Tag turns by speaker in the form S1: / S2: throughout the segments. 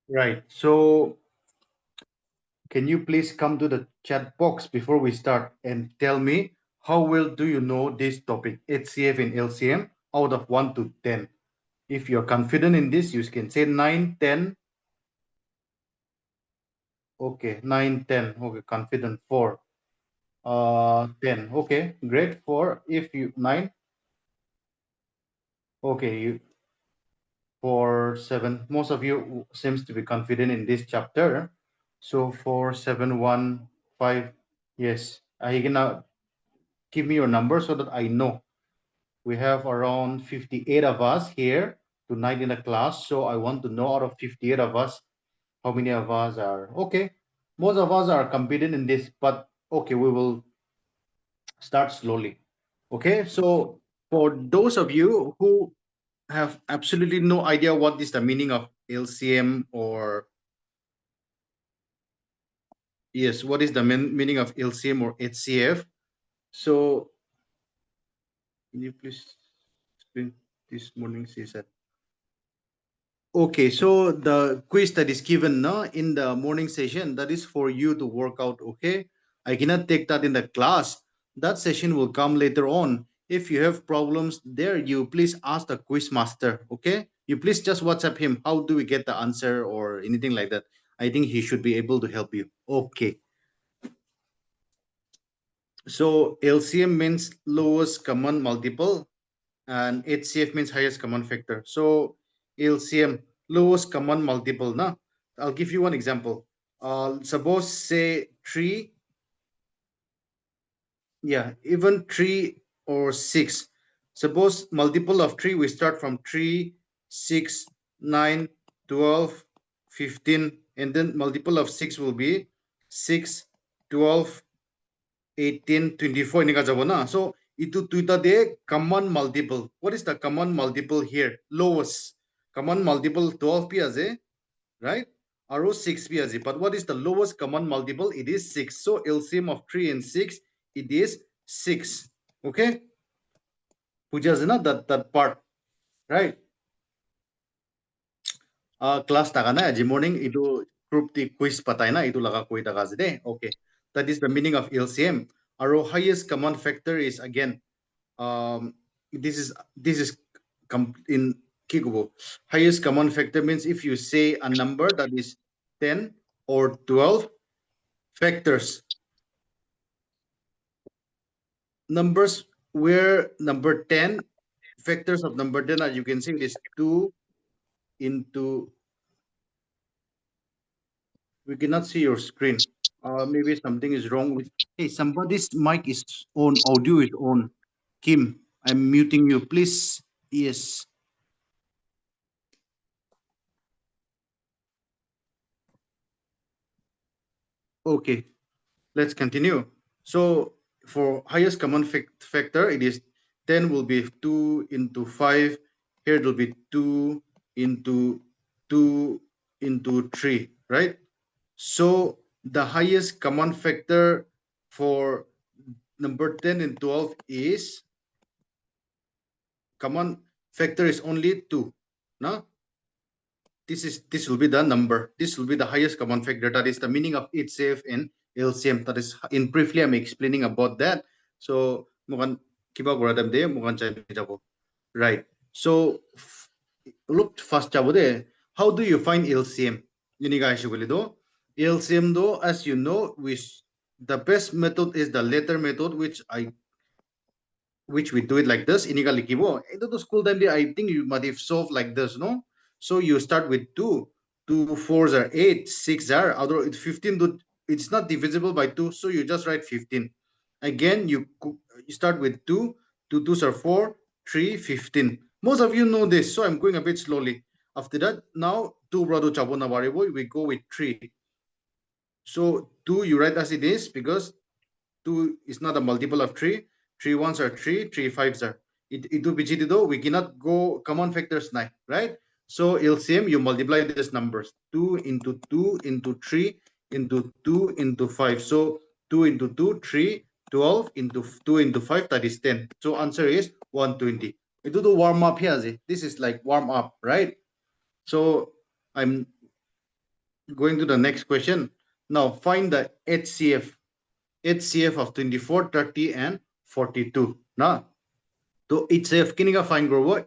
S1: Right. So can you please come to the chat box before we start and tell me how well do you know this topic, HCF and LCM, out of 1 to 10? If you're confident in this, you can say 9, 10. Okay, 9, 10. Okay, confident 4. 10. Okay, great. 4. If you 9. Okay, you 4, 7. Most of you seems to be confident in this chapter. So 4, 7, 1, 5. Yes. I can give me your number so that I know. We have around 58 of us here tonight in the class. So I want to know out of 58 of us, how many of us are okay. Most of us are competent in this, but okay, we will start slowly. Okay, so for those of you who have absolutely no idea what is the meaning of LCM or yes, what is the meaning of LCM or HCF? So can you please explain this morning CSAT? Okay, so the quiz that is given in the morning session, that is for you to work out, okay? I cannot take that in the class. That session will come later on. If you have problems there, you please ask the quiz master, okay? You please just WhatsApp him. How do we get the answer or anything like that? I think he should be able to help you. Okay. So LCM means lowest common multiple and HCF means highest common factor. So LCM, lowest common multiple. Na? I'll give you one example. Suppose say 3, yeah, even 3 or 6. Suppose multiple of 3, we start from 3, 6, 9, 12, 15, and then multiple of 6 will be 6, 12, 18, 24 ini ka jabo na. So itu tuita de common multiple. What is the common multiple here? Lowest. Common multiple 12 pi aje, right? Aro 6 pi aje. But what is the lowest common multiple? It is 6. So LCM of 3 and 6, it is 6. Okay? Puja na that part, right? Class taka na ji morning itu group the quiz patay na itu laka koi taka de. Okay. That is the meaning of LCM. Our highest common factor is again this is in Kikubo. Highest common factor means if you say a number that is 10 or 12 factors, numbers where number 10 factors of number 10 as you can see it is 2 into, we cannot see your screen. Maybe something is wrong with, hey, somebody's mic is on, audio is on. Kim, I'm muting you, please. Yes. Okay, let's continue. So for highest common factor, it is 10 will be 2 into 5. Here it will be 2 into 2 into 3, right? So the highest common factor for number 10 and 12 is common factor is only 2. No? This will be the number. This will be the highest common factor. That is the meaning of HCF and LCM. That is in briefly I'm explaining about that. So mukan kiba goradam de mukan chay jabo. Right. So look first jabo de. How do you find LCM? Yuni guys do. LCM do, as you know, which the best method is the letter method, which we do it like this. Iniga likibo. Ito to school time, I think you might have solved like this, no? So you start with 2. 2 fours are 8, 6 are, although it's 15, it's not divisible by 2, so you just write 15. Again, you start with 2, 2 twos are 4, 3, 15. Most of you know this, so I'm going a bit slowly. After that, now 2 brado chabona variable, we go with 3. So 2 you write as it is because 2 is not a multiple of 3. 3 ones are 3, 3 fives are. Itu bichitido, we cannot go common factors 9, right? So LCM, you multiply these numbers. 2 into 2 into 3 into 2 into 5. So 2 into 2, 3, 12 into 2 into 5, that is 10. So answer is 120. Ito do warm up here. This is like warm up, right? So I'm Going to the next question. Now find the HCF of 24, 30, and 42. Now, to HCF kini ka find grow.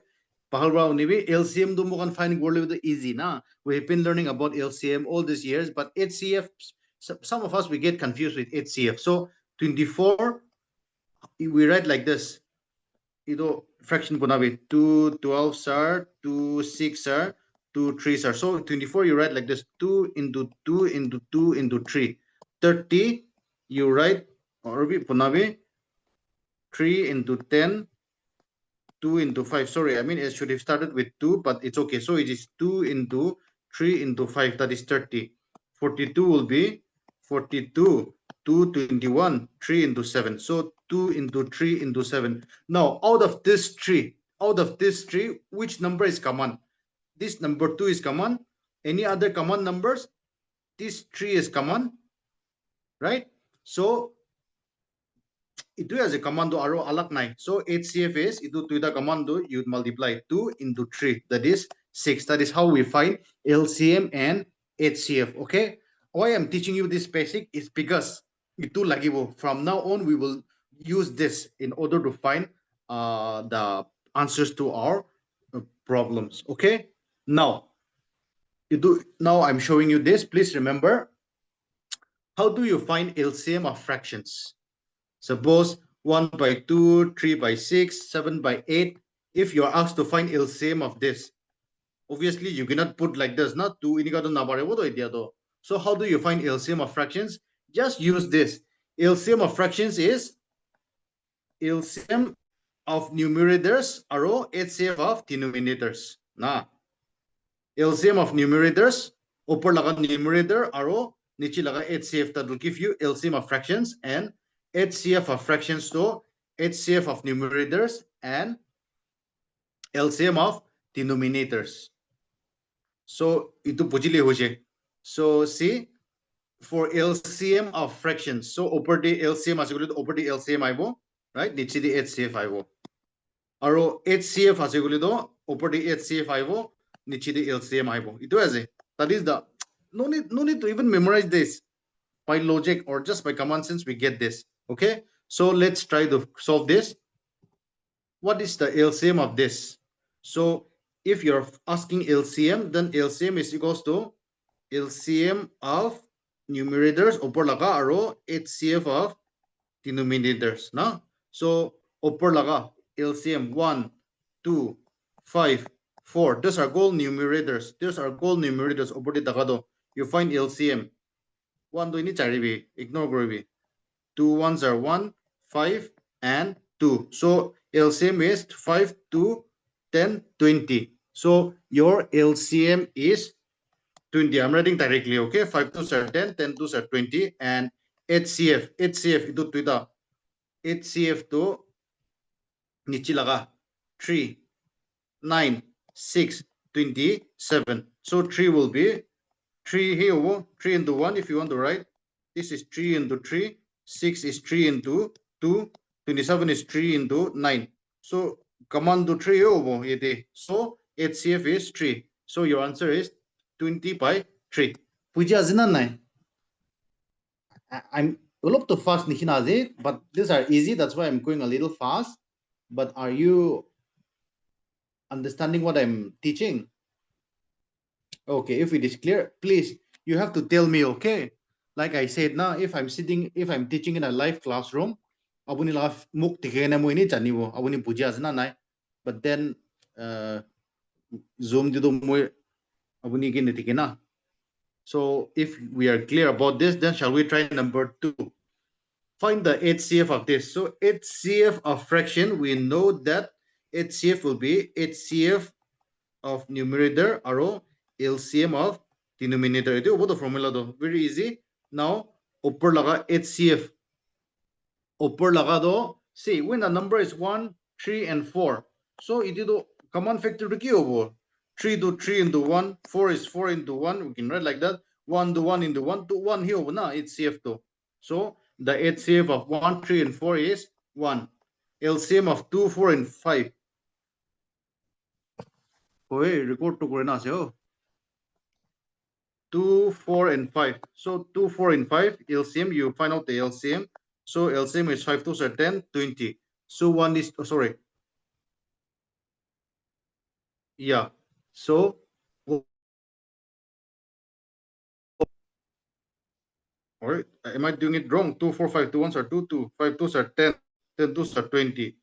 S1: Pahalwa unibi LCM do mo kan find grow with easy na. We've been learning about LCM all these years, but HCF, some of us we get confused with HCF. So 24, we write like this. Ito fraction po nabi 2 12 sir, 2 6 sir, 2 3 sir. So 24 you write like this, 2 into 2 into 2 into 3. 30 you write or po nabi 3 into 10, 2 into 5. Sorry, I mean it should have started with 2, but it's okay. So it is 2 into 3 into 5, that is 30. 42 will be 42, 221, 3 into 7. So 2 into 3 into 7. Now, out of this three, which number is common? This number 2 is common. Any other common numbers? This 3 is common, right? So itu as a commando aro alak nai. So HCF is itu to the commando you multiply 2 into 3, that is 6. That is how we find LCM and HCF. Okay, why I'm teaching you this basic is because itu lagi bo. From now on we will use this in order to find the answers to our problems. Okay, now now I'm showing you this. Please remember, how do you find LCM of fractions? Suppose 1 by 2, 3 by 6, 7 by 8. If you are asked to find LCM of this, obviously you cannot put like this, not 2 ini ka to nabare wo to idea to. So how do you find LCM of fractions? Just use this. LCM of fractions is LCM of numerators aro HCF of denominators. Na LCM of numerators, upper laga numerator aro niche laga HCF, that will give you LCM of fractions, and HCF of fractions to HCF of numerators and LCM of denominators. So itu pujili hoje. So see, for LCM of fractions, so upper the LCM as equal to upper the LCM aibo, right? Niche the HCF aibo. Aro HCF as equal to upper the HCF aibo, niche the LCM aibo. Itu as that is the no need to even memorize this. By logic or just by common sense, we get this. Okay, so let's try to solve this. What is the LCM of this? So if you're asking LCM, then LCM is equals to LCM of numerators upper laga aro HCF of denominators. Na? So upper laga LCM 1, 2, 5, 4. Those are goal numerators. Those are goal numerators upper the tagado. You find LCM. 1 to ini cari ignore group. 2 ones are 1, 5, and 2. So LCM is 5, 2, 10, 20. So your LCM is 20. I'm writing directly, okay? 5 2s are 10, 10 2s are 20, and HCF itu tuida. HCF to nichilaga 3, 9, 6, 27. So 3 will be 3 here, 3 into 1 if you want to write. This is 3 into 3, 6 is 3 into 2, 27 is 3 into 9. So command to 3 over here. So HCF is 3. So your answer is 20 by 3. Puja nai. I'm a little too fast, but these are easy. That's why I'm going a little fast. But are you understanding what I'm teaching? Okay, if it is clear, please, you have to tell me, okay? Like I said, now if I'm teaching in a live classroom, abuni la muk tige na mo ini chani wo, abuni puja na nai. But then Zoom dito mo abuni gini tige na. So if we are clear about this, then shall we try number 2? Find the HCF of this. So HCF of fraction, we know that HCF will be HCF of numerator aro LCM of denominator. Ito ubo to formula do. Very easy. Now, upper laga HCF. Upper laga do. See, when the number is 1, 3, and 4. So, ito do common factor to ki ubo. 3 to 3 into 1. 4 is 4 into 1. We can write like that. 1 to 1 into 1 to 1 here ubo na HCF to. So, the HCF of 1, 3, and 4 is 1. LCM of 2, 4, and 5. Oye, record to kore na siya. 2, 4, and 5. So 2, 4, and 5 LCM. You find out the LCM. So LCM is 5 2s are 10, 20. So one is sorry. Yeah. So all right. Am I doing it wrong? 2, 4, 5, 2 ones are 2, 2, 5 2s are 10, 10 2s are 20.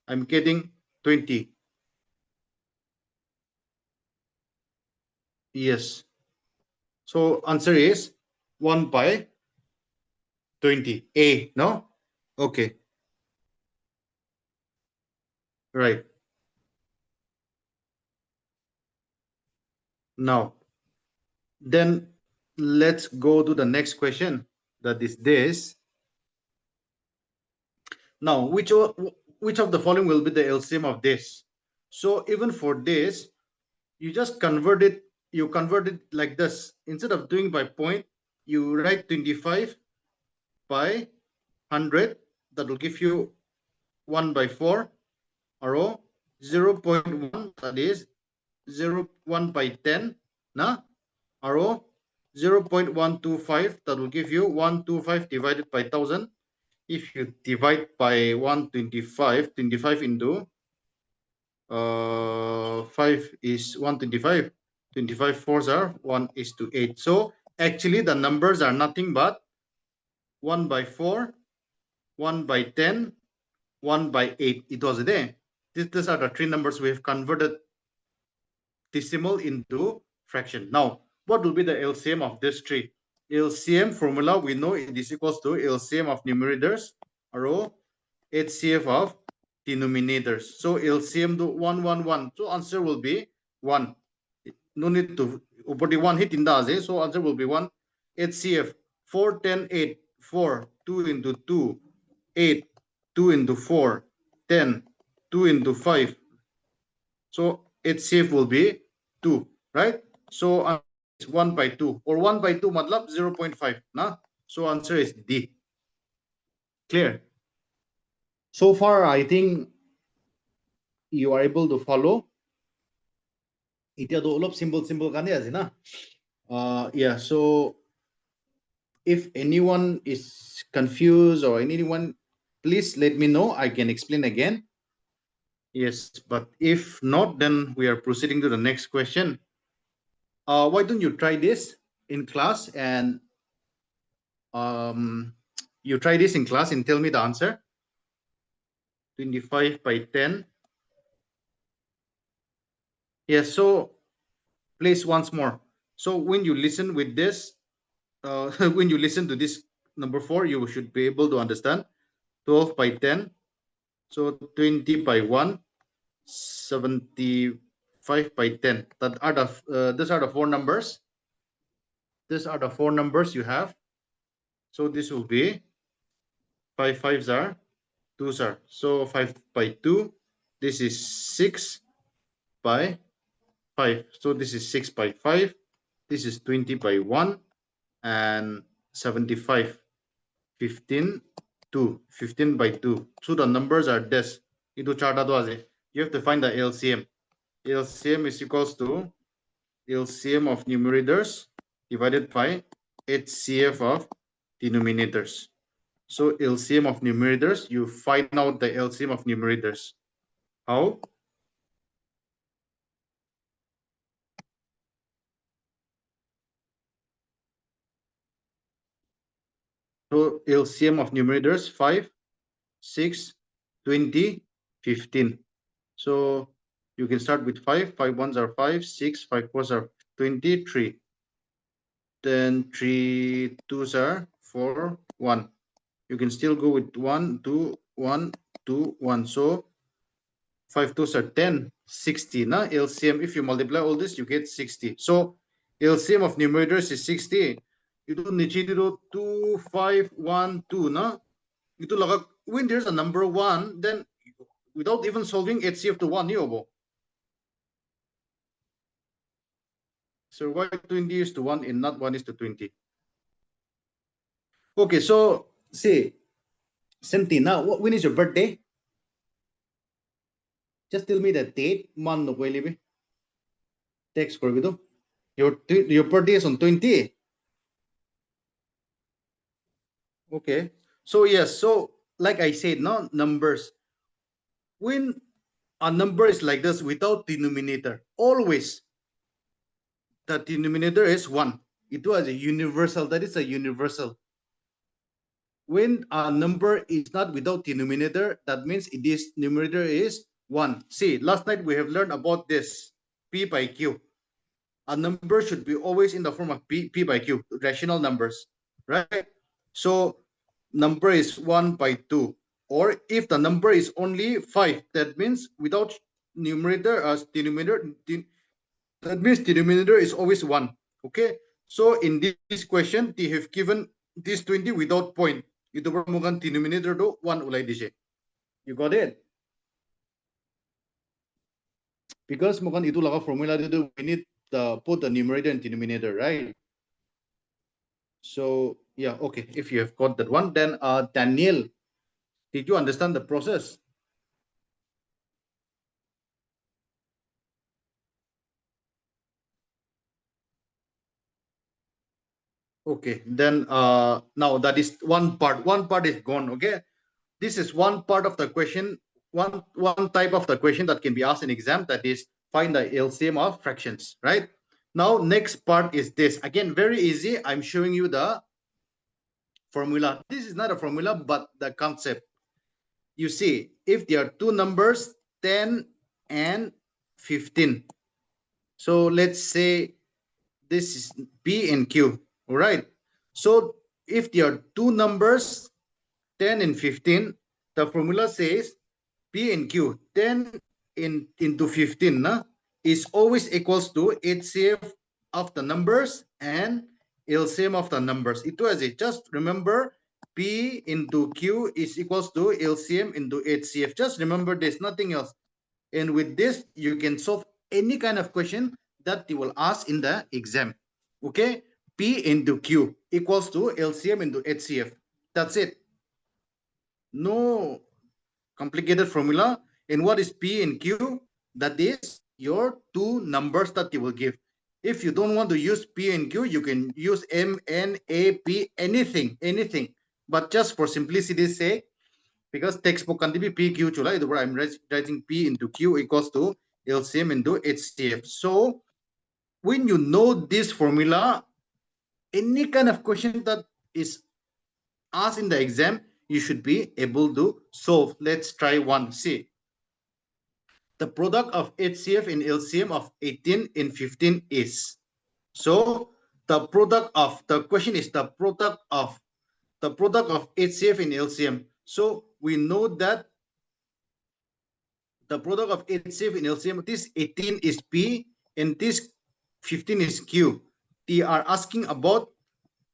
S1: I'm getting 20. Yes. So answer is 1 by 20. A, no? Okay. Right. Now, then let's go to the next question. That is this. Now, which of the following will be the LCM of this? So even for this, you just convert it. You convert it like this. Instead of doing by point, you write 25 by 100. That will give you 1 by 4. Or 0.1, that is 1 by 10. Na? Or 0.125, that will give you 125 divided by 1000. If you divide by 125, 25 into 5 is 125. 25 fours are 1 is to 8. So actually the numbers are nothing but 1 by 4, 1 by 10, 1 by 8. It was there. These are the three numbers we have converted decimal into fraction. Now, what will be the LCM of this three? LCM formula, we know it is equals to LCM of numerators or HCF of denominators. So LCM to 1, 1, 1. So answer will be 1. No need to put 1 hit in the so answer will be 1. HCF 4, 10, 8, 4, 2 into 2, 8, 2 into 4, 10, 2 into 5. So HCF will be 2, right? So it's 1 by 2 or 1 by 2 matlab 0.5. Na? So answer is D. Clear? So far, I think you are able to follow. Ito olop simple kanya asi na. Yeah, so if anyone is confused or anyone, please let me know. I can explain again. Yes, but if not, then we are proceeding to the next question. Why don't you try this in class and you try this in class and tell me the answer. 25 by 10. Yes, so please once more. So when you listen with this, when you listen to this number 4, you should be able to understand 12 by 10. So 20 by 1, 75 by 10. That are the these are the four numbers. These are the four numbers you have. So this will be 5 fives are 2s are. So 5 by 2. This is 6 by 5. So this is 6 by 5. This is 20 by 1 and 75. 15, 2. 15 by 2. So the numbers are this. Itu charta tu ase. You have to find the LCM. LCM is equals to LCM of numerators divided by HCF of denominators. So LCM of numerators, you find out the LCM of numerators. How? So LCM of numerators 5, 6, 20, 15. So you can start with 5. 5 ones are 5, 6, 5 fours are 23. Then 3 twos are 4, 1. You can still go with 1, 2, 1, 2, 1. So 5 twos are 10, 60. Na? LCM, if you multiply all this, you get 60. So LCM of numerators is 60. You don't need to do 2, 5, 1, 2. Na? When there's a number 1, then without even solving HCF to 1, yobo. So why 20 is to 1 and not 1 is to 20? Okay, so see, Sentina, when is your birthday? Just tell me the date, month, no pwede be. Text for to. Your birthday is on 20. Okay. So yes, so like I said, no numbers. When a number is like this without denominator, always the denominator is 1. It was a universal. That is a universal. When a number is not without denominator, that means it is numerator is 1. See, last night we have learned about this P by Q. A number should be always in the form of P by Q, rational numbers, right? So number is 1 by 2. Or if the number is only 5, that means without numerator as denominator, that means denominator is always 1. Okay. So in this question, they have given this 20 without point. Itu mukan denominator do 1 ulai dise. You got it? Because mukan itu laga formula do we need put the numerator and denominator, right? So yeah, okay. If you have got that one, then Daniel, did you understand the process? Okay, then now that is one part. One part is gone. Okay, this is one part of the question. One type of the question that can be asked in exam, that is find the LCM of fractions. Right. Now next part is this. Again, very easy. I'm showing you the formula. This is not a formula, but the concept. You see, if there are two numbers, 10 and 15. So let's say this is P and Q. All right. So if there are two numbers, 10 and 15, the formula says P and Q, 10 into 15 is always equals to HCF of the numbers and LCM of the numbers. Itu aja. Just remember P into Q is equals to LCM into HCF. Just remember this, nothing else. And with this, you can solve any kind of question that they will ask in the exam. Okay? P into Q equals to LCM into HCF. That's it. No complicated formula. And what is P and Q? That is your two numbers that they will give. If you don't want to use P and Q, you can use M, N, A, P, anything. But just for simplicity's sake, because textbook can be PQ chula, I'm writing P into Q equals to LCM into HCF. So when you know this formula, any kind of question that is asked in the exam, you should be able to solve. Let's try one. See, the product of HCF and LCM of 18 and 15 is. So the question is the product of HCF and LCM. So we know that the product of HCF and LCM, this 18 is P and this 15 is Q. They are asking about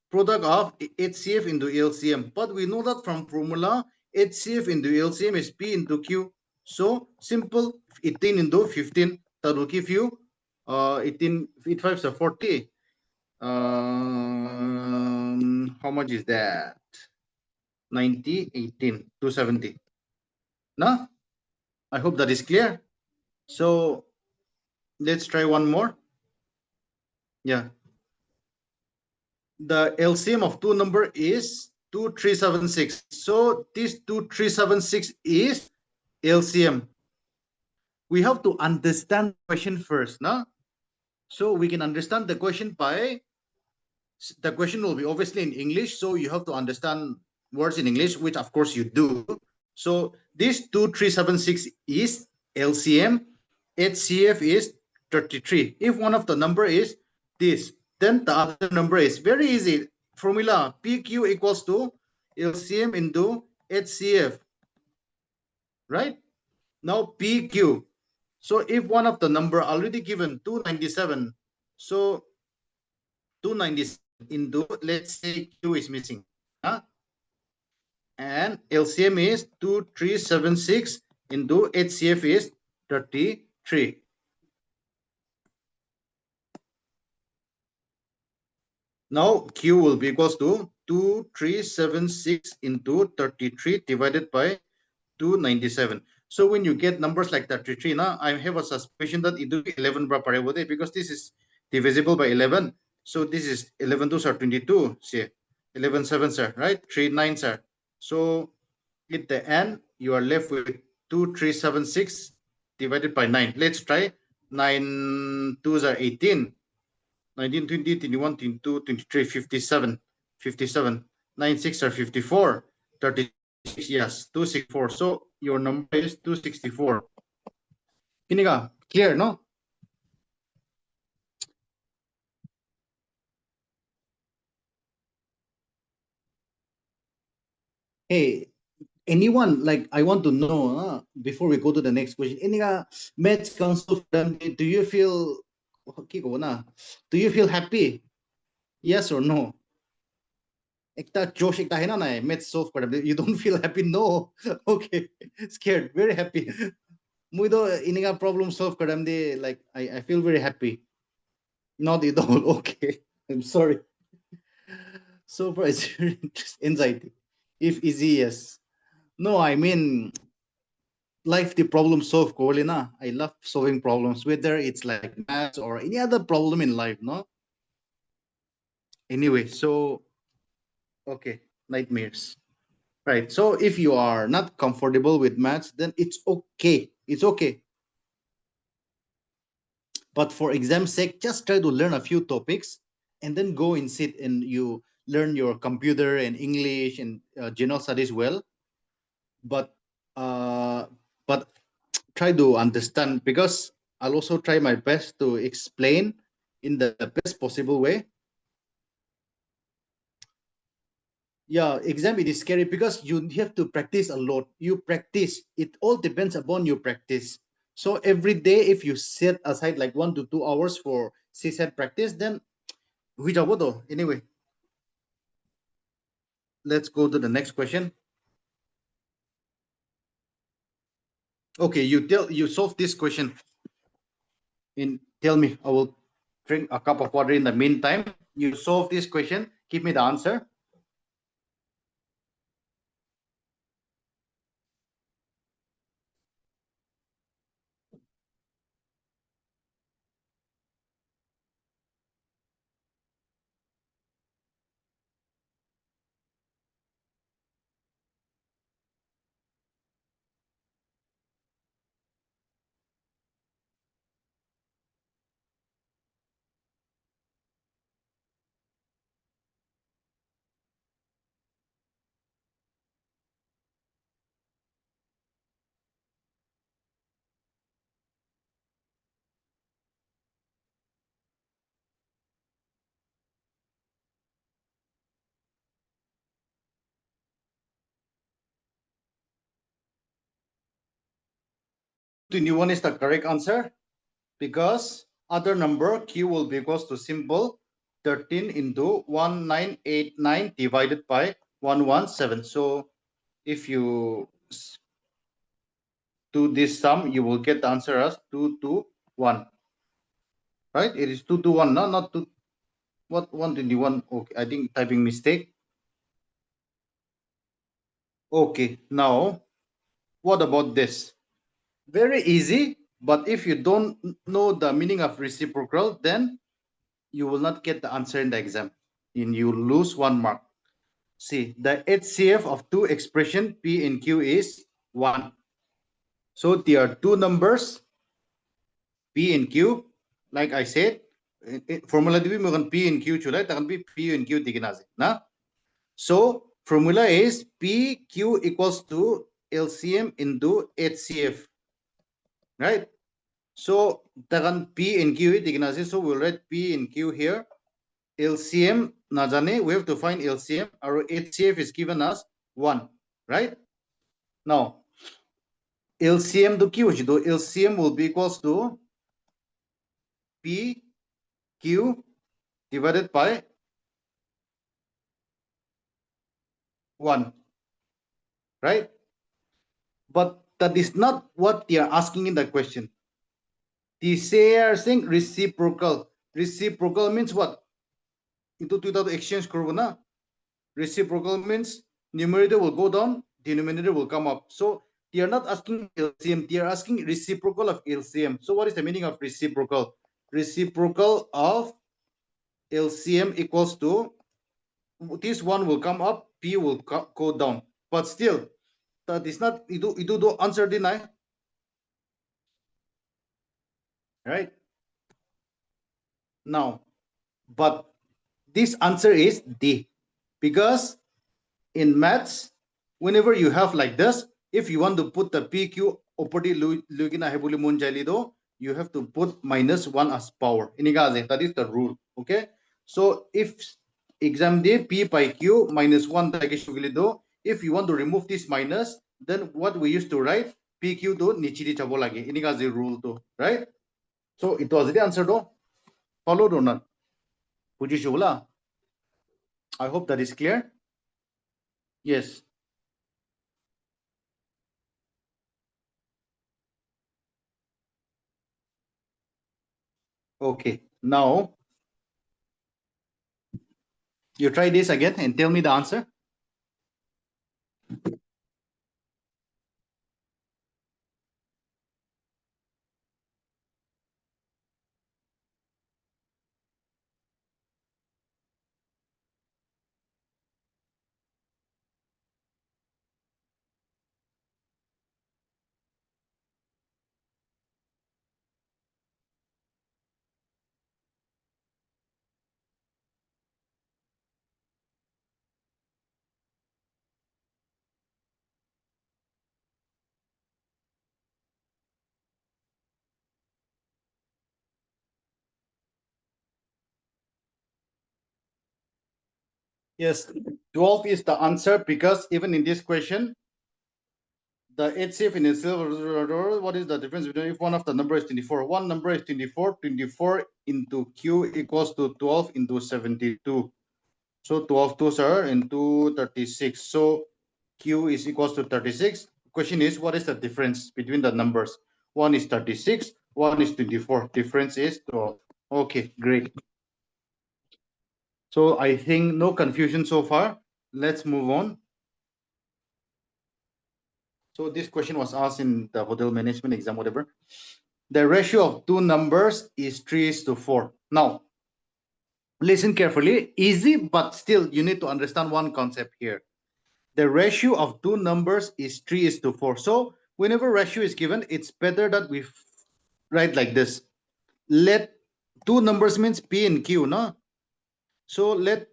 S1: product of HCF into LCM. But we know that from formula, HCF into LCM is P into Q. So simple, 18 into 15, that will give you 18, 5 are 40. How much is that? 90, 18, 270. No? I hope that is clear. So let's try one more. Yeah. The LCM of two number is 2376. So this 2376 is LCM. We have to understand the question first, no? So we can understand the question by, the question will be obviously in English, so you have to understand words in English, which of course you do. So this 2376 is LCM, HCF is 33. If one of the number is this, then the other number is very easy. Formula PQ equals to LCM into HCF, right? Now PQ. So if one of the number already given 297, so 297 into, let's say Q is missing, and LCM is 2376 into HCF is 33. Now Q will be equals to 2376 into 33 divided by 297. So when you get numbers like 33, now I have a suspicion that it will be 11 because this is divisible by 11. So this is 11 2s are 22. See, 11 7s are right. 3 9s are. So at the end, you are left with 2376 divided by 9. Let's try. 9 2s are 18. 19, 20, 21, 22, 23, 57. 57. 9 6 are 54. 36, yes, 264. So your number is 264. Kiniga, clear, no? Hey, anyone, like, I want to know, before we go to the next question, any maths council friend, do you feel okay, do you feel happy? Yes or no? Ekta josh ekta hai na maths solve kara, you don't feel happy? No. Okay, scared, very happy. Mui do iniga problem solve kara, like I feel very happy. Not at all. Okay, I'm sorry. So far it's anxiety. If easy, yes. No, I mean, life the problem solve ko na. I love solving problems, whether it's like maths or any other problem in life, no? Anyway, so okay, nightmares. Right. So if you are not comfortable with maths, then it's okay. It's okay. But for exam's sake, just try to learn a few topics and then go and sit and you learn your computer and English and general studies well. But uh, but try to understand, because I'll also try my best to explain in the best possible way. Yeah, exam it is scary because you have to practice a lot. You practice. It all depends upon your practice. So every day, if you set aside like 1 to 2 hours for CSAT practice, then we though. Anyway, let's go to the next question. Okay, you solve this question. Tell me. I will drink a cup of water in the meantime. You solve this question. Give me the answer. New one is the correct answer, because other number q will be equals to simple 13 into 1989 divided by 117. So if you do this sum, you will get the answer as 221. Right? It is 221, no, not 2. What 121? Okay, I think typing mistake. Okay, now what about this? Very easy, but if you don't know the meaning of reciprocal, then you will not get the answer in the exam, and you lose 1 mark. See, the HCF of two expression P and Q is 1. So there are two numbers, P and Q. Like I said, formula di mo kan P and Q chulay, takan be P and Q diginazi. Na? So formula is PQ equals to LCM into HCF. Right? So takan P and Q diginazi. So we'll write P and Q here. LCM najane, we have to find LCM. Our HCF is given as 1, right? Now, LCM to Q, LCM will be equals to P Q divided by 1, right? But that is not what they are asking in the question. They are saying reciprocal. Reciprocal means what? Itu exchange curve na. Reciprocal means numerator will go down, denominator will come up. So they are not asking LCM, they are asking reciprocal of LCM. So what is the meaning of reciprocal? reciprocal of LCM equals to, this one will come up, P will go down. But still, that is not, itu do answer din ay. Right? Now, but this answer is D. Because in maths, whenever you have like this, if you want to put the PQ opposite you have to put -1 as power. That is the rule. Okay. So if exam day P by Q -1 if you want to remove this minus, then what we used to write PQ to nichiri chabo lagi. The rule to, right? So it was the answer though. Followed or not? I hope that is clear. Yes. Okay. Now you try this again and tell me the answer. Yes, 12 is the answer because even in this question, the HCF in itself, what is the difference between if one of the number is 24? One number is 24, 24 into Q equals to 12 into 72. So 12 twos are into 36. So Q is equals to 36. Question is, what is the difference between the numbers? One is 36, one is 24. Difference is 12. Okay, great. So I think no confusion so far. Let's move on. So this question was asked in the hotel management exam, whatever. The ratio of two numbers is 3:4. Now, listen carefully. Easy, but still you need to understand one concept here. The ratio of two numbers is 3:4. So whenever ratio is given, it's better that we write like this. Let two numbers means P and Q, no? So let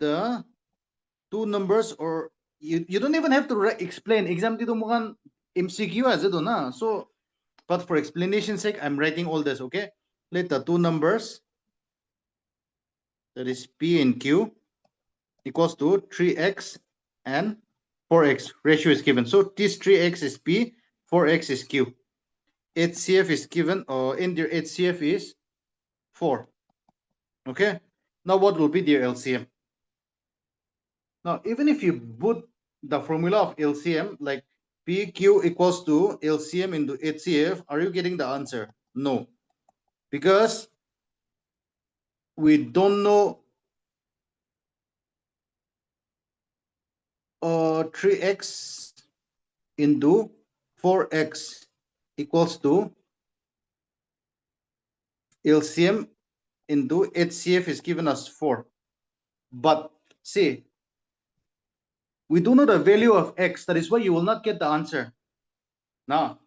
S1: the two numbers, or you don't even have to explain. Exam dito mukhang MCQ as ito na. So, but for explanation sake, I'm writing all this, okay? Let the two numbers, that is P and Q, equals to 3x and 4x. Ratio is given. So this 3x is P, 4x is Q. HCF is given, or in their HCF is 4. Okay? Now what will be their LCM? Now, even if you put the formula of LCM, like PQ equals to LCM into HCF, are you getting the answer? No. Because we don't know 3x into 4x equals to LCM into HCF is given as 4. But see, we do know the value of x. That is why you will not get the answer. Now,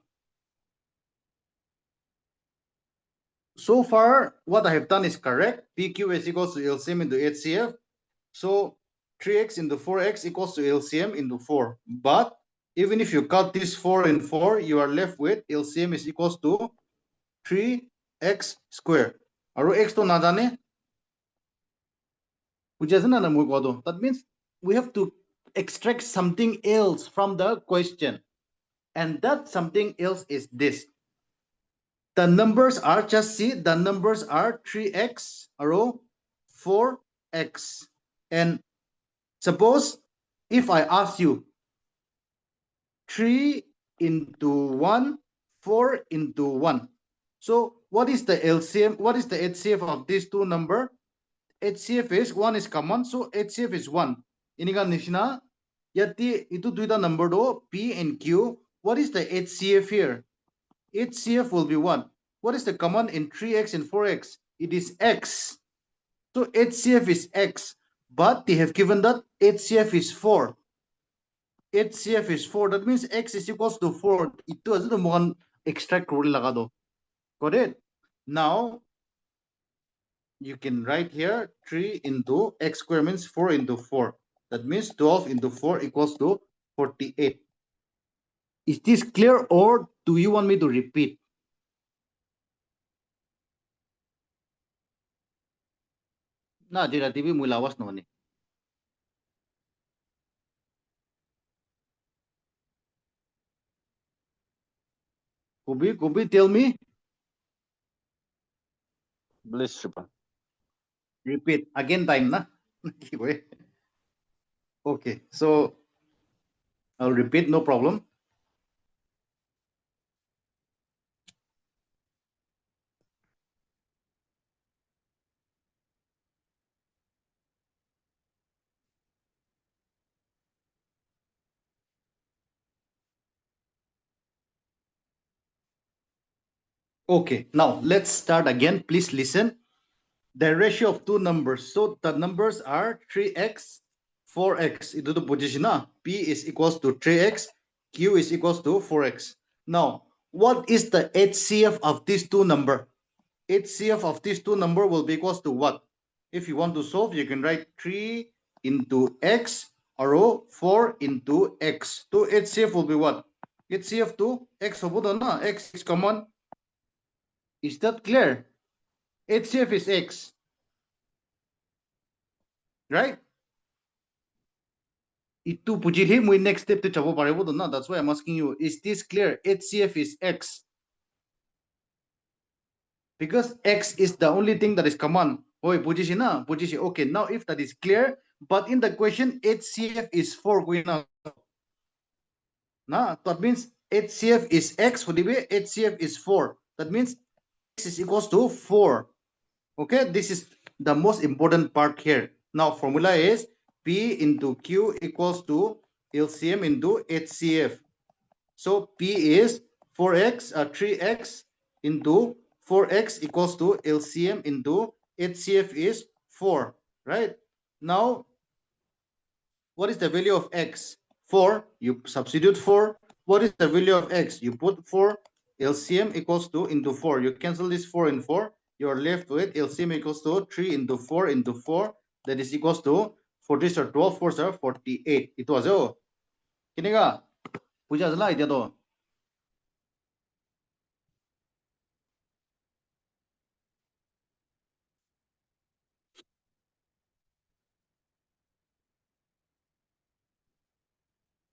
S1: so far, what I have done is correct. PQ is equals to LCM into HCF. So 3x into 4x equals to LCM into 4. But even if you cut this 4 and 4, you are left with LCM is equals to 3x squared. Aro x to nadane? That means we have to extract something else from the question. And that something else is this. The numbers are, just see, the numbers are 3x, aro 4x. And suppose if I ask you 3 into 1, 4 into 1. So what is the LCM? What is the HCF of these two numbers? HCF is 1 is common, so HCF is 1. Ini kan nishna, yati itu duita number do P and Q. What is the HCF here? HCF will be 1. What is the common in 3x and 4x? It is x. So HCF is x, but they have given that HCF is 4. HCF is 4. That means x is equals to 4. Ito as the one extract rule lagado. Got it? Now you can write here 3 into x square means 4 into 4. That means 12 into 4 equals to 48. Is this clear or do you want me to repeat? Na, dira TV mo lawas no ni. Kubi, tell me.
S2: Please
S1: Repeat again time na. Okay, so I'll repeat, no problem. Okay, now let's start again. Please listen. The ratio of two numbers. So the numbers are 3x, 4x. Ito the position na. P is equals to 3x, Q is equals to 4x. Now, what is the HCF of these two number? HCF of these two number will be equals to what? If you want to solve, you can write 3 into x or 4 into x. So HCF will be what? HCF to x na. X is common. Is that clear? HCF is x. Right? Itu pujilhi mo next step to chabo parebo do na. That's why I'm asking you. Is this clear? HCF is x. Because x is the only thing that is common. Oi, pujishi na, pujishi. Okay, now if that is clear, but in the question, HCF is 4. Na, that means HCF is x, HCF is 4. That means x is equals to 4. Okay, this is the most important part here. Now, formula is P into Q equals to LCM into HCF. So P is 4x, 3x into 4x equals to LCM into HCF is 4, right? Now, what is the value of x? 4, you substitute 4. What is the value of x? You put 4, LCM equals to into 4. You cancel this 4 and 4. You're left with LCM equals to 3 into 4 into 4. That is equals to 40 or 12, 4 are 48. It was oh. Kiniga? Puja zala ito to.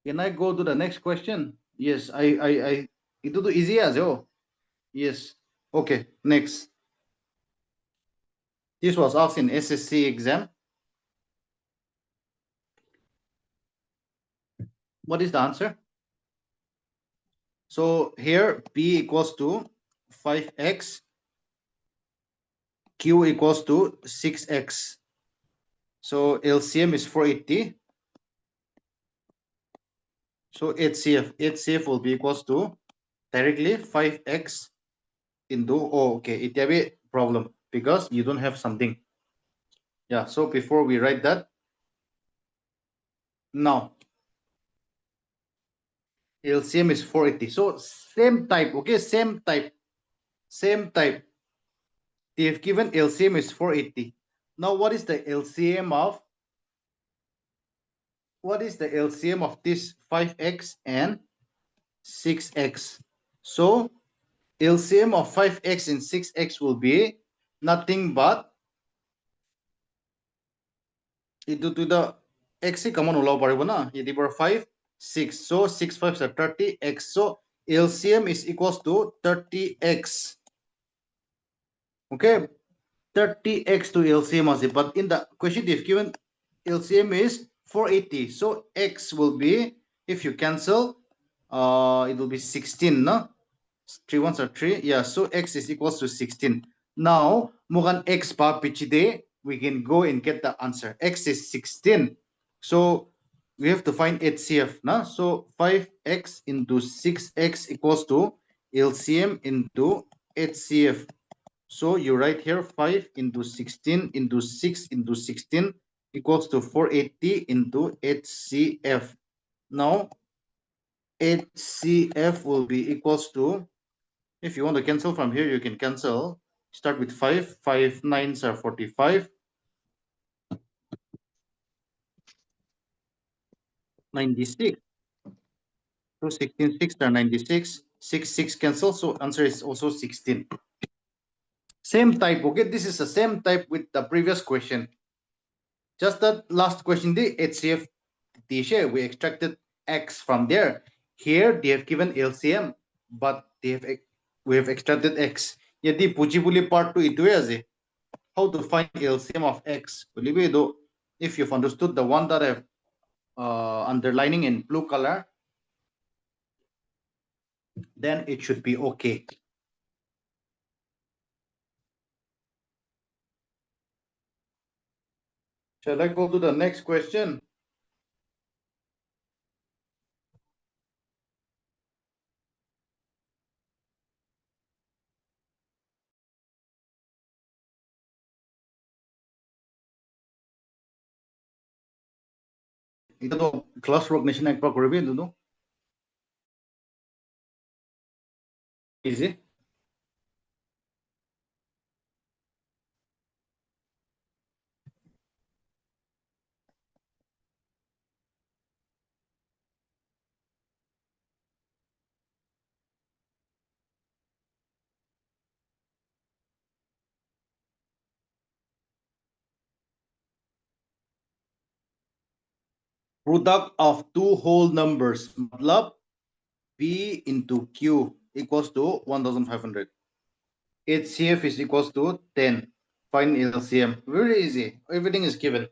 S1: Can I go to the next question? Yes, I itu tuh easy as oh. Yes. Okay, next. This was asked in SSC exam. What is the answer? So here P equals to 5x, Q equals to 6x. So LCM is 480. So HCF will be equals to directly 5x into, oh, okay, it have a problem because you don't have something. Yeah, so before we write that, now LCM is 480. So same type, okay, same type. They have given LCM is 480. Now what is the LCM of this 5x and 6x? So LCM of 5x and 6x will be nothing but into to the x common ulaw paribo na. Yadi bar 5, 6. So 6 5s are 30x. So LCM is equals to 30x. Okay, 30x to LCM as it, but in the question they've given LCM is 480. So x will be, if you cancel, it will be 16, no? 3 ones are 3. Yeah, so x is equals to 16. Now, mugan x pa pichide, we can go and get the answer. X is 16. So we have to find HCF, no? So 5x into 6x equals to LCM into HCF. So you write here 5 into 16 into 6 into 16 equals to 480 into HCF. Now HCF will be equals to, if you want to cancel from here, you can cancel. Start with 5. 5 nines are 45. 96. So 16 6 are 96. 6 6 cancel. So answer is also 16. Same type. Okay, this is the same type with the previous question. Just that last question, the HCF share, we extracted X from there. Here they have given LCM, but we have extracted X. Yadi puji part 2 itu ya, how to find LCM of X. If you've understood the one that I've underlining in blue color, then it should be okay. Shall I go to the next question? Ito class work nation ekpa koribi duno. Easy. Product of two whole numbers, matlab P into Q equals to 1500. HCF is equals to 10. Find LCM. Very easy. Everything is given.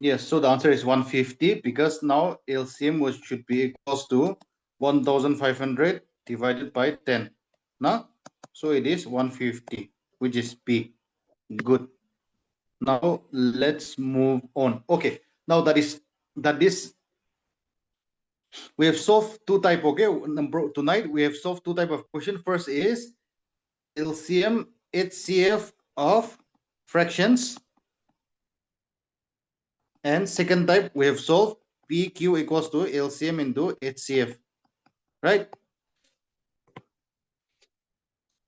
S1: Yes, so the answer is 150 because now LCM should be equals to 1500 divided by 10. Now, so it is 150, which is P. Good. Now let's move on. Okay. Now that is we have solved two type. Okay. Tonight we have solved two type of question. First is LCM HCF of fractions. And second type, we have solved PQ equals to LCM into HCF, right?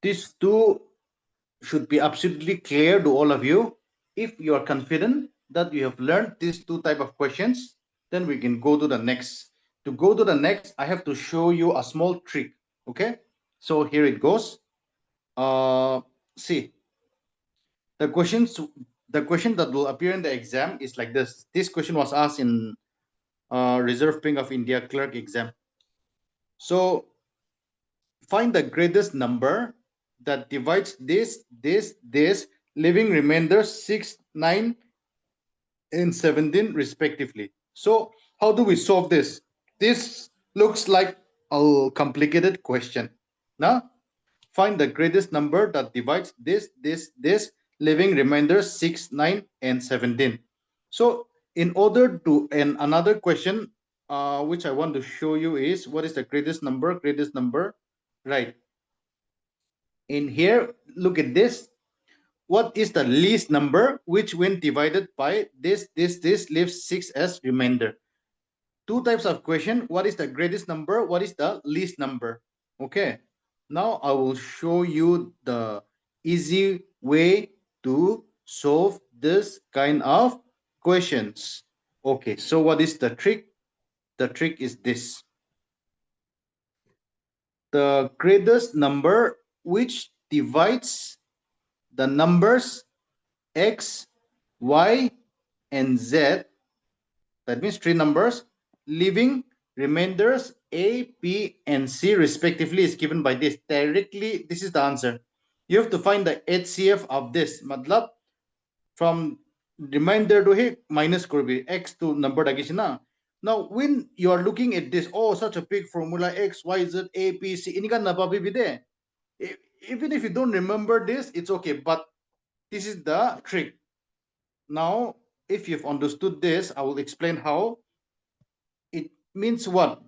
S1: These two should be absolutely clear to all of you. If you are confident that you have learned these two type of questions, then we can go to the next. To go to the next, I have to show you a small trick, okay? So here it goes. See, the question that will appear in the exam is like this. This question was asked in Reserve Bank of India clerk exam. So find the greatest number that divides this, leaving remainder 6, 9, and 17 respectively. So how do we solve this? This looks like a complicated question. Now, find the greatest number that divides this, leaving remainder 6, 9, and 17. So in order to, and another question which I want to show you is, what is the greatest number? Greatest number, right? In here, look at this. What is the least number which when divided by this leaves 6 as remainder? Two types of question. What is the greatest number? What is the least number? Okay. Now I will show you the easy way to solve this kind of questions. Okay, so what is the trick? The trick is this. The greatest number which divides the numbers X, Y, and Z, that means three numbers, leaving remainders A, B, and C respectively is given by this. Directly, this is the answer. You have to find the HCF of this. Matlab, from remainder to here, minus korbi, X to number dagishi na. Now, when you are looking at this, oh, such a big formula, X, Y, Z, A, B, C, ini kan napabi bide. Even if you don't remember this, it's okay. But this is the trick. Now, if you've understood this, I will explain how. It means what?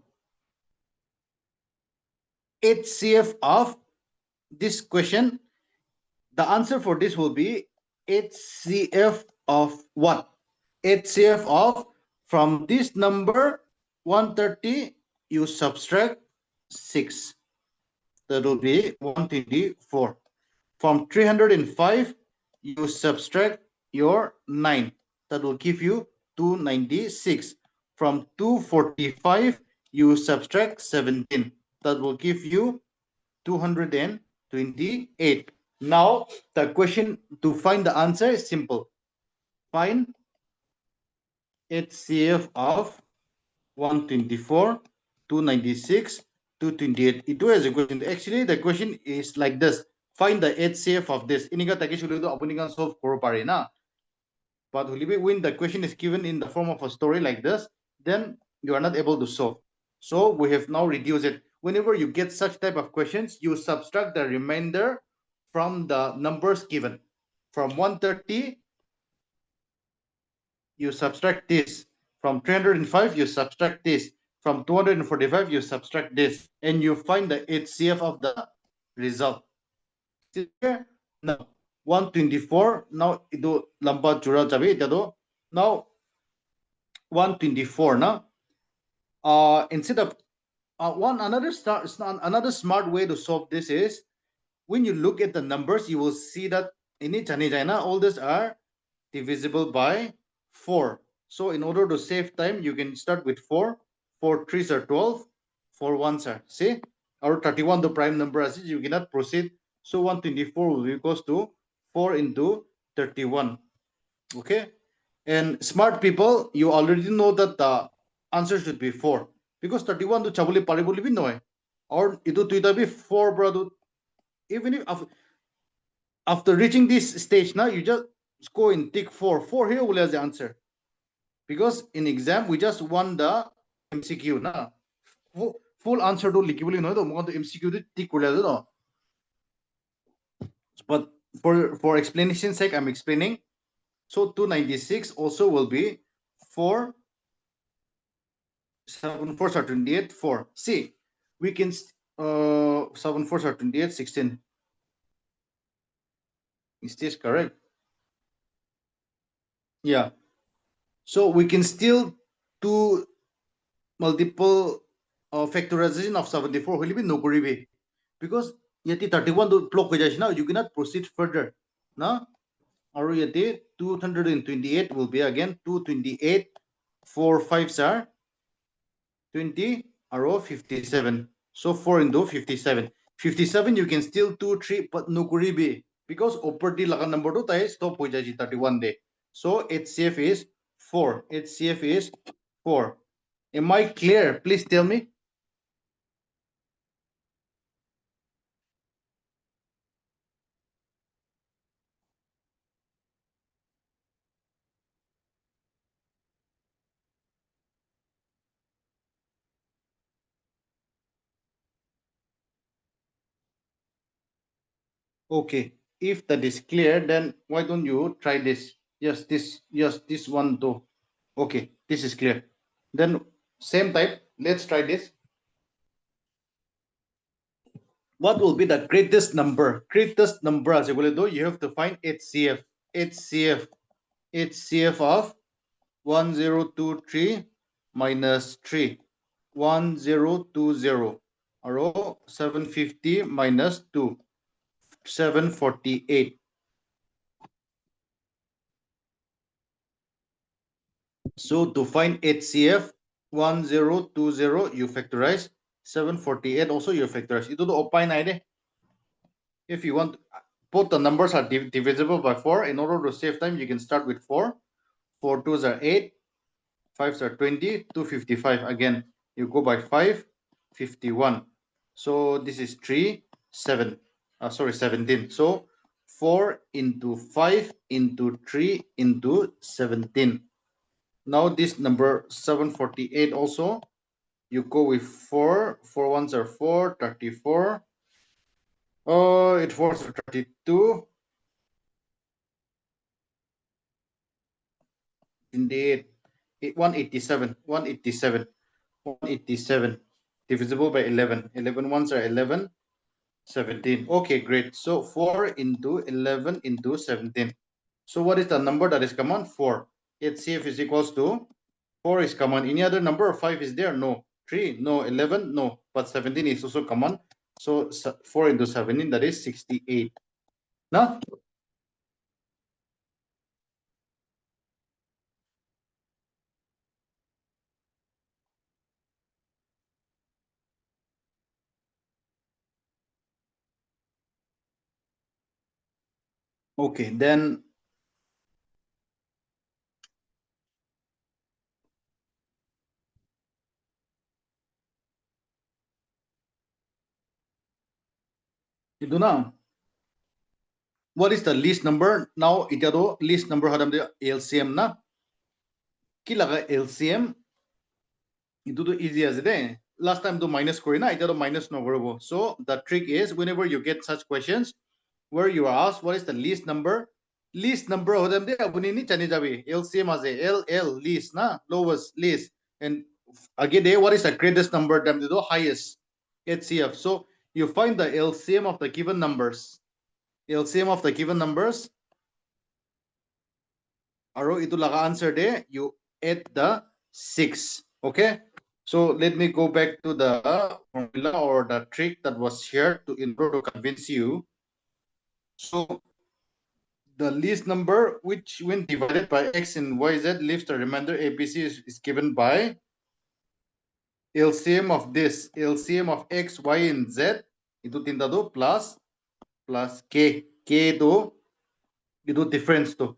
S1: HCF of this question, the answer for this will be HCF of what? HCF of, from this number 130, you subtract 6. That will be 124. From 305, you subtract your 9. That will give you 296. From 245, you subtract 17. That will give you 228. Now, the question to find the answer is simple. Find HCF of 124, 296, 228. Itu as a question. Actually, the question is like this. Find the HCF of this. Ini ka taki shulu apuni kan solve koro pare na. But when the question is given in the form of a story like this, then you are not able to solve. So we have now reduced it. Whenever you get such type of questions, you subtract the remainder from the numbers given. From 130, you subtract this. From 305, you subtract this. From 245, you subtract this. And you find the HCF of the result. Now, 124, now itu lamba jura jabi, now 124 now instead of another smart way to solve this is, when you look at the numbers, you will see that all these are divisible by 4. So in order to save time, you can start with 4. 4 3s are 12, 4 1s are, see, or 31 the prime number as you cannot proceed. So 124 will be equals to 4 into 31. Okay, and smart people, you already know that the answer should be 4, because 31 to chabuli paribuli bi noy, or itu tuita be 4 brother. Even if after reaching this stage now, you just go and tick 4 here will as the answer, because in exam we just want the MCQ na full answer to likibuli no to mo to MCQ to tick no. But for explanation sake, I'm explaining. So 296 also will be 4. 7 4s are 28, 4. See, we can 7 4s are 28, 16. Is this correct? Yeah. So we can still do multiple factorization of 74 will be no be, because yeti 31 to block now you cannot proceed further. Now, or yeti 228 will be again 228, 4 5s are 20, arrow 57. So 4 into 57. 57 you can still 2 3, but no be, because opportunity laga number 2 tai stop ho jaji 31 day. So HCF is 4. HCF is 4. Am I clear? Please tell me. Okay. If that is clear, then why don't you try this? Yes, this one too. Okay, this is clear. Then same type. Let's try this. What will be the greatest number? Greatest number as you have to find HCF. HCF. HCF of 1023 minus 3. 1020. Or 750 minus 2. 748. So to find HCF 1020, you factorize. 748 also you factorize. Ito to opine na ide. If you want, both the numbers are divisible by 4. In order to save time, you can start with 4. 4 2s are 8. 5s are 20. 255 again. You go by 5. 51. So this is 3 7. Sorry, 17. So 4 into 5 into 3 into 17. Now this number 748 also, you go with 4. 4 1s are 4. 34. Oh, it was 32. Indeed. 187. 187. 187. Divisible by 11. 11 ones are 11. 17. Okay, great. So 4 into 11 into 17. So what is the number that is common? 4. HCF is equals to 4 is common. Any other number or 5 is there? No. 3? No. 11? No. But 17 is also common. So 4 into 17, that is 68. Now, okay, then ito na. What is the least number? Now, ito do least number hadam de LCM na. Kilaga LCM. Ito do easy as it. Last time do minus kori na. Ito do minus no koribo. So the trick is whenever you get such questions where you are asked what is the least number hadam de abuni ni chani jabi. LCM as a L least na lowest least. And again, what is the greatest number? Them do highest HCF. So you find the LCM of the given numbers. LCM of the given numbers. Aro ito laga answer de, you add the 6. Okay? So let me go back to the formula or the trick that was shared in order to convince you. So the least number which when divided by x and yz leaves the remainder ABC is given by LCM of this, LCM of x, y, and z. Ito tinda do plus k. K do ito difference to.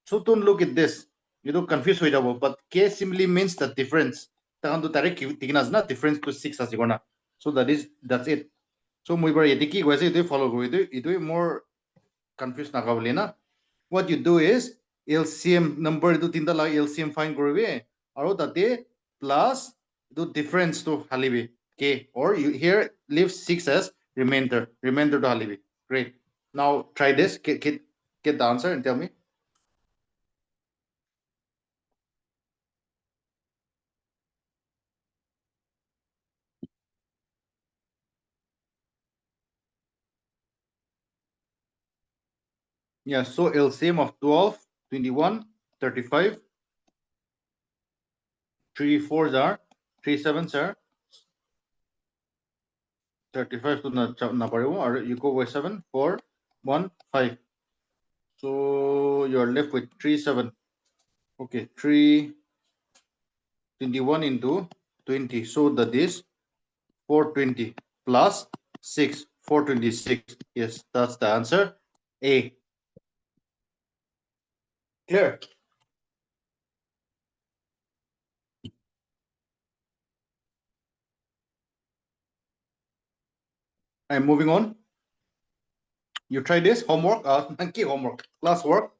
S1: So don't look at this. You don't confuse with double, but K simply means the difference. Takan to tarik tignas na difference to 6 as na. So that's it. So muy bar yetiki gwese ito follow go ito more confused na kabuli na. What you do is LCM number ito tinda la LCM find koribe. Aro tate plus ito difference to halibi K, or you here leave 6 as remainder to halibi. Great. Now try this. Get the answer and tell me. Yeah, so LCM of 12, 21, 35, 3 fours are, 3 sevens are, 35 to number or you go with 7, 4, 1, 5. So you're left with 3, 7. Okay, 3, 21 into 20. So that is 420 plus 6, 426. Yes, that's the answer. A. Clear. I'm moving on. You try this homework. Thank you, homework. Class work.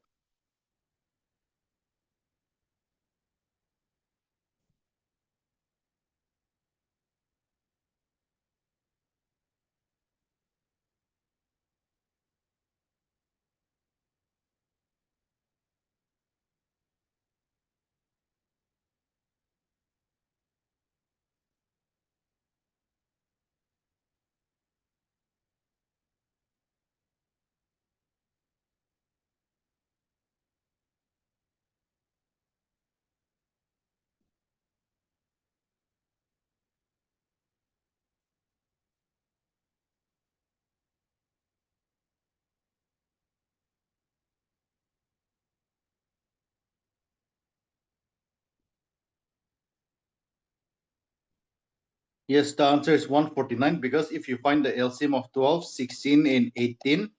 S1: Yes, the answer is 149 because if you find the LCM of 12, 16, and 18,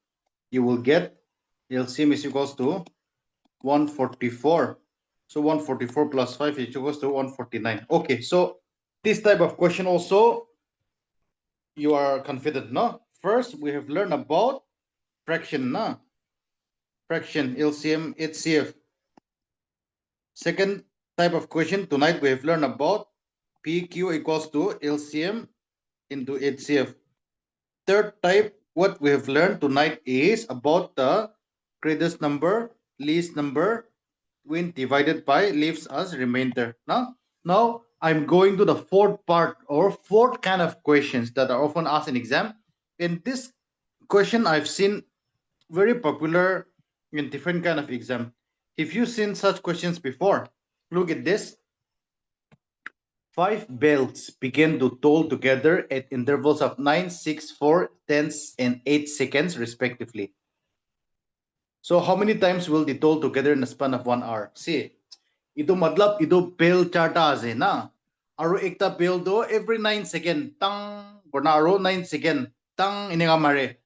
S1: you will get LCM is equals to 144. So 144 plus 5 is equals to 149. Okay, so this type of question also, you are confident, no? First, we have learned about fraction, no? Fraction, LCM, HCF. Second type of question, tonight we have learned about PQ equals to LCM into HCF. Third type what we have learned tonight is about the greatest number, least number, when divided by leaves us remainder. Now I'm going to the fourth part or fourth kind of questions that are often asked in exam. In this question, I've seen very popular in different kind of exam. If you've seen such questions before, look at this. 5 bells begin to toll together at intervals of 9, 6, 4, 10, and 8 seconds respectively. So how many times will they toll together in a span of 1 hour? See, ito matlab ito bell charta ase na. Aro ekta bell do every 9 second tang bornaro 9 second tang ininga mare.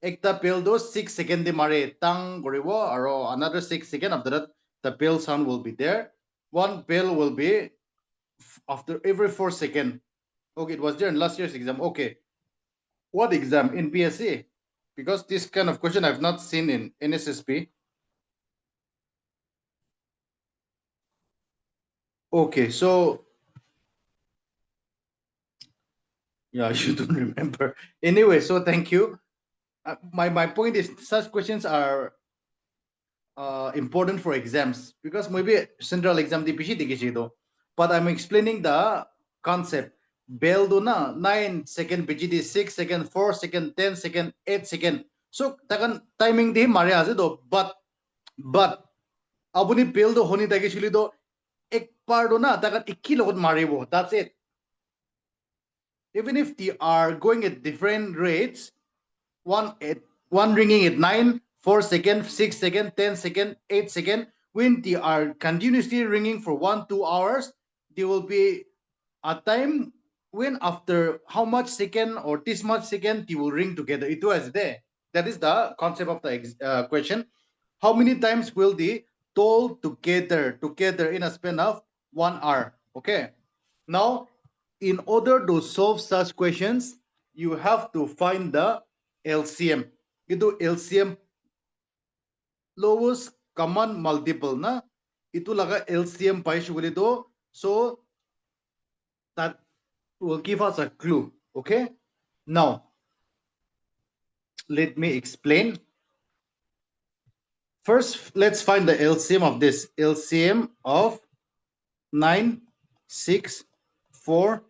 S1: Ekta bell do 6 second di mare tang goribo aro another 6 second after that the bell sound will be there. One bell will be after every 4 second. Okay, it was there in last year's exam. Okay, what exam? In PSC? Because this kind of question I've not seen in NSSP. Okay, so yeah, you don't remember. Anyway, so thank you. My point is such questions are important for exams because maybe central exam di pishi dikisi do. But I'm explaining the concept. Bell do na 9 second PGD 6 second 4 second 10 second 8 second. So takan timing di mare ase do. But abuni bell do honi dikisi do ek par do na takan ikki logot maribo. That's it. Even if they are going at different rates, one ringing at 9, 4 second, 6 second, 10 second, 8 second. When they are continuously ringing for 1-2 hours, there will be a time when after how much second or this much second they will ring together. It was there. That is the concept of the question. How many times will they toll together in a span of 1 hour? Okay. Now, in order to solve such questions, you have to find the LCM. Itu LCM lowest common multiple na. Itu laga LCM paishuguli do. So that will give us a clue. Okay. Now, let me explain. First, let's find the LCM of this. LCM of 9, 6, 4,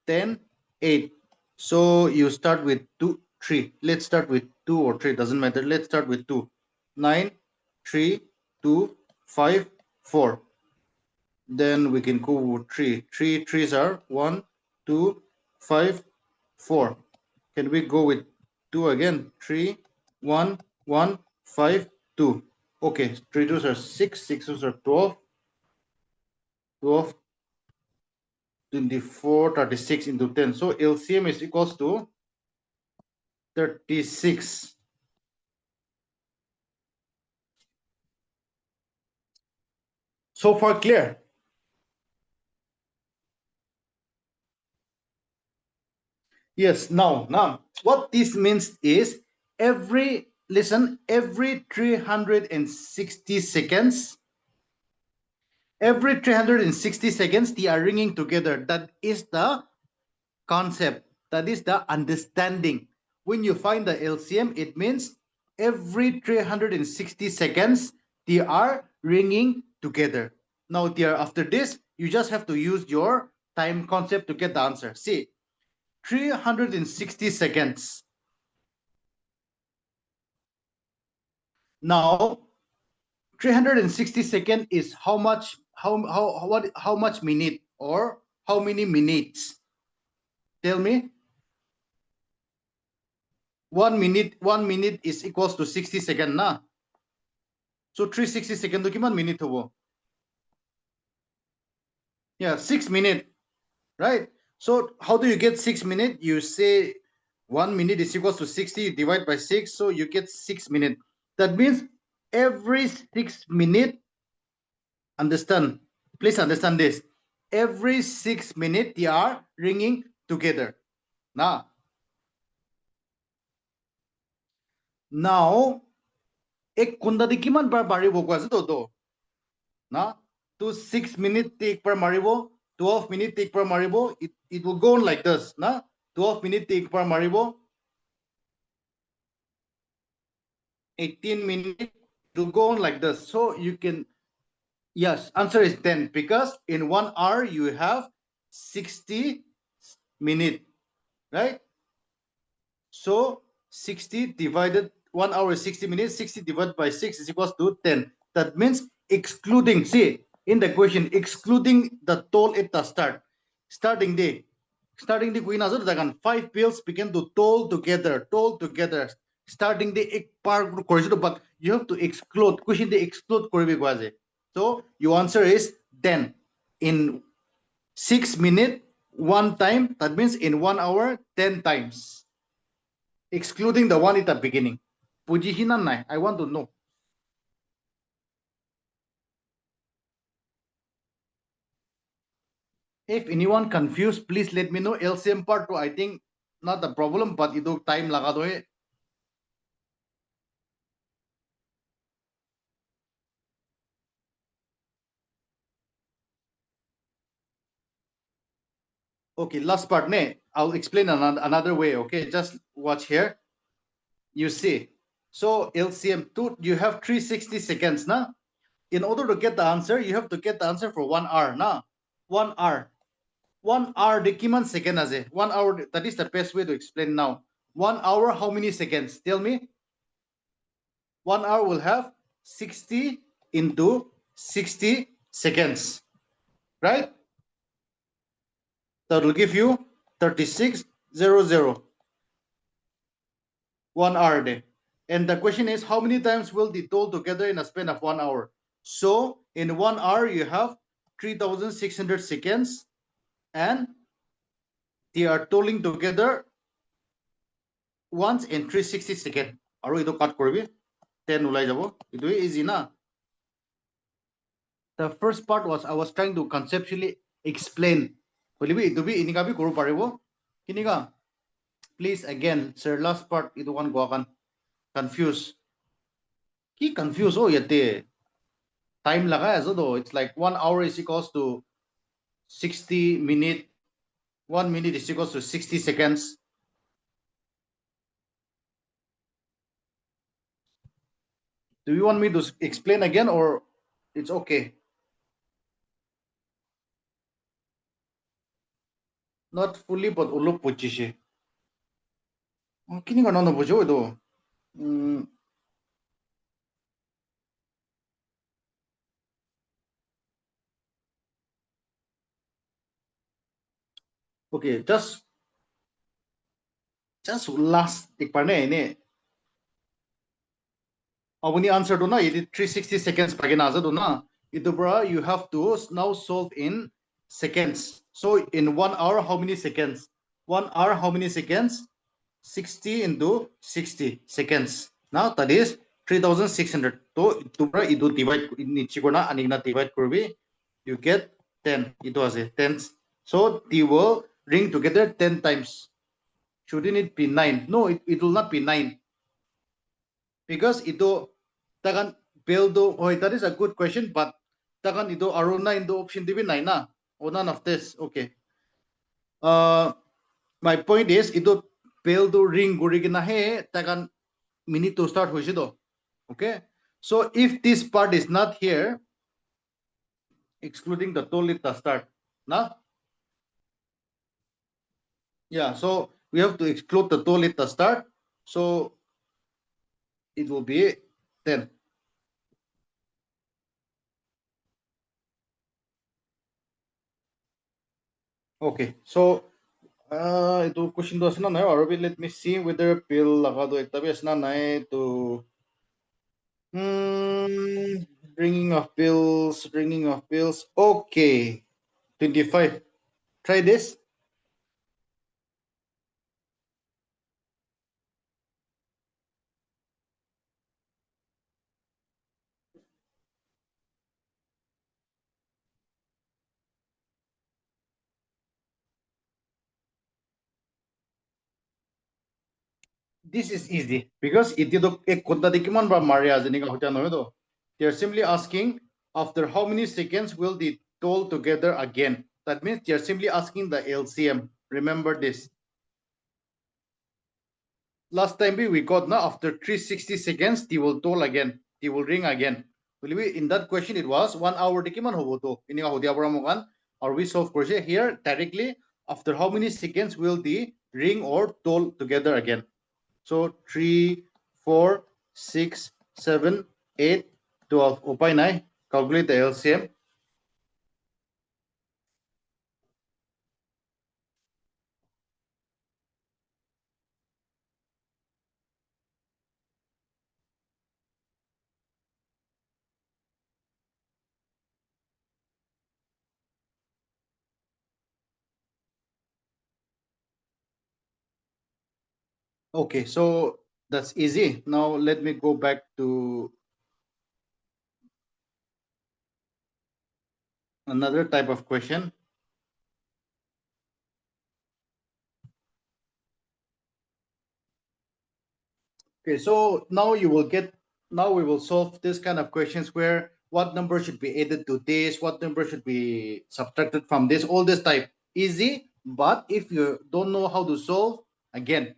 S1: 10, 8. So you start with 2, 3. Let's start with 2 or 3. Doesn't matter. Let's start with 2. 9, 3, 2, 5, 4. Then we can go with 3. 3 threes are 1, 2, 5, 4. Can we go with 2 again? 3, 1, 1, 5, 2. Okay, 3 twos are 6, 6 twos are 12, 12, 24, 36 into 10. So LCM is equals to 36. So far clear? Yes, now, what this means is every 360 seconds, they are ringing together. That is the concept. That is the understanding. When you find the LCM, it means every 360 seconds, they are ringing together. Now, dear, after this, you just have to use your time concept to get the answer. See, 360 seconds. Now, 360 second is how much minute or how many minutes? Tell me. 1 minute is equals to 60 second na. So 360 second to kiman minute hobo? Yeah, 6 minute, right? So how do you get 6 minute? You say 1 minute is equals to 60, you divide by 6, so you get 6 minute. That means every 6 minute, understand, please understand this. Every 6 minute they are ringing together. Now, ek kunda di kiman bar maribo ko ase to. Na, to 6 minute take per maribo, 12 minute take per maribo, it will go on like this. Na, 12 minute take per maribo, 18 minutes. It will go on like this. So you can, yes, answer is 10 because in 1 hour you have 60 minutes, right? So 60 divided 1 hour is 60 minutes. 60 divided by 6 is equals to 10. That means excluding, see in the question, excluding the toll at the start. Starting the Queen Azur Dagan 5 bills begin to toll together. Starting the par but you have to exclude. Question the exclude koribe. So your answer is 10 in 6 minutes, 1 time. That means in 1 hour, 10 times. Excluding the one at the beginning. Pujihinan nai. I want to know. If anyone confused, please let me know. LCM part 2, I think not the problem, but ido time lagado hai. Okay, last part ne. I'll explain another way. Okay, just watch here. You see. So LCM 2, you have 360 seconds. Na? In order to get the answer, you have to get the answer for 1 hour. Na? 1 hour. 1 hour, the kiman second as 1 hour, that is the best way to explain now. 1 hour, how many seconds? Tell me. 1 hour will have 60 into 60 seconds, right? That will give you 3600. 1 hour day. And the question is, how many times will they toll together in a span of 1 hour? So in 1 hour, you have 3600 seconds, and they are tolling together once in 360 seconds. Aru ito cut korbi 10 ulai jabo. Ito easy na. The first part was I was trying to conceptually explain. Ito bi ini kabi kuru paribo. Kini ka. Please again, sir, last part ito kan go akan confuse. Ki confuse oh yate. Time laga as though it's like 1 hour is equals to 60 minutes. 1 minute is equals to 60 seconds. Do you want me to explain again or it's okay? Not fully, but uluk puchishi. Kini ka no pucho ito. Okay, just last tikparne ini. Awuni answer do na, it is 360 seconds paginaza do na. Ito bra, you have to now solve in seconds. So in 1 hour, how many seconds? 1 hour, how many seconds? 60 into 60 seconds. Now that is 3600. So ito bra, ito divide nichi ko na anigna divide kurbi. You get 10. Ito as 10. So they will ring together 10 times. Shouldn't it be 9? No, it will not be 9. Because ito takan build oh, that is a good question, but takan ito aruna indo option dibi 9 na. O none of this. Okay. My point is ito build ring guri na he takan minute to start hoise do. Okay. So if this part is not here, excluding the toll at the start, na? Yeah, so we have to exclude the toll at the start. So it will be 10. Okay, so ito question to asna na or let me see whether bill lagado ektabi asna na to ringing of bills. Okay, 25. Try this. This is easy because iti to ek kunta dikiman ba Maria jani ka hoja no do. They are simply asking after how many seconds will they toll together again. That means they are simply asking the LCM. Remember this. last time we got now after 360 seconds, they will toll again. They will ring again. In that question, it was 1 hour. Or we solve here directly. After how many seconds will the ring or toll together again? So 3, 4, 6, 7, 8, 12. Upay na, calculate the LCM. Okay, so that's easy. Now let me go back to another type of question. Okay, so now we will solve this kind of questions where what number should be added to this, what number should be subtracted from this, all this type. Easy, but if you don't know how to solve, again,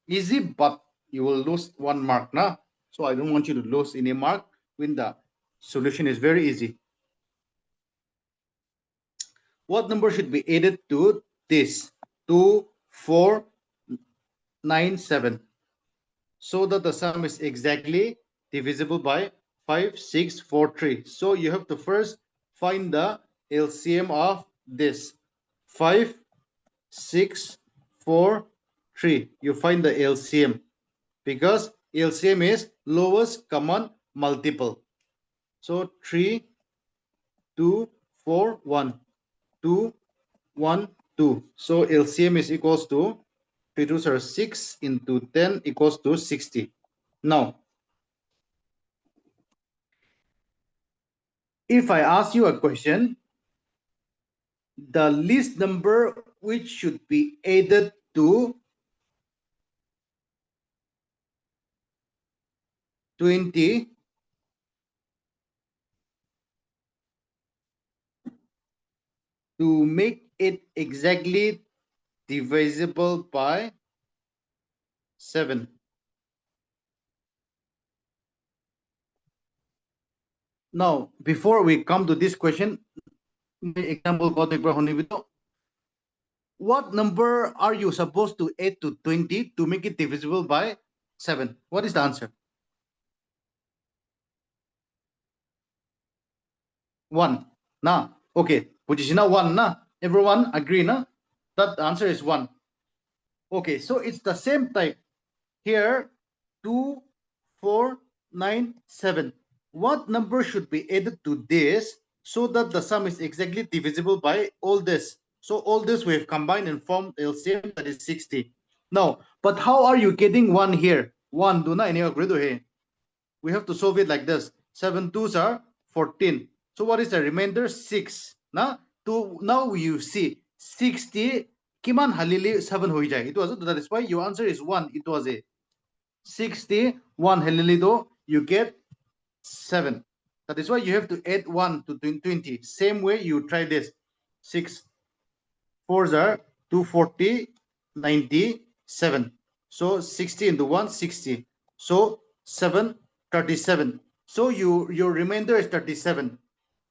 S1: easy, but you will lose 1 mark now. So I don't want you to lose any mark when the solution is very easy. What number should be added to this? 2, 4, 9, 7. So that the sum is exactly divisible by 5, 6, 4, 3. So you have to first find the LCM of this. 5, 6, 4, 3. You find the LCM because LCM is lowest common multiple. So 3, 2, 4, 1, 2, 1, 2. So LCM is equals to 3 2s are 6 into 10 equals to 60. Now, if I ask you a question, the least number which should be added to 20 to make it exactly divisible by 7. Now, before we come to this question, example, what number are you supposed to add to 20 to make it divisible by 7? What is the answer? 1. Nah, okay, position 1 na. Everyone agree na? That the answer is 1. Okay, so it's the same type. Here, 2, 4, 9, 7. What number should be added to this so that the sum is exactly divisible by all this? So all this we have combined and formed LCM, that is 60. Now, but how are you getting 1 here? 1, do na ini agree to here. We have to solve it like this. 7 2s are 14. So what is the remainder? 6. Now you see 60 kiman halili 7 hoi jai. It was, that is why your answer is 1. It was a 60, 1 halili do, you get 7. That is why you have to add 1 to 20. Same way you try this. 6 4s are 240, 97. So 60 into 1, 60. So 7, 37. So your remainder is 37.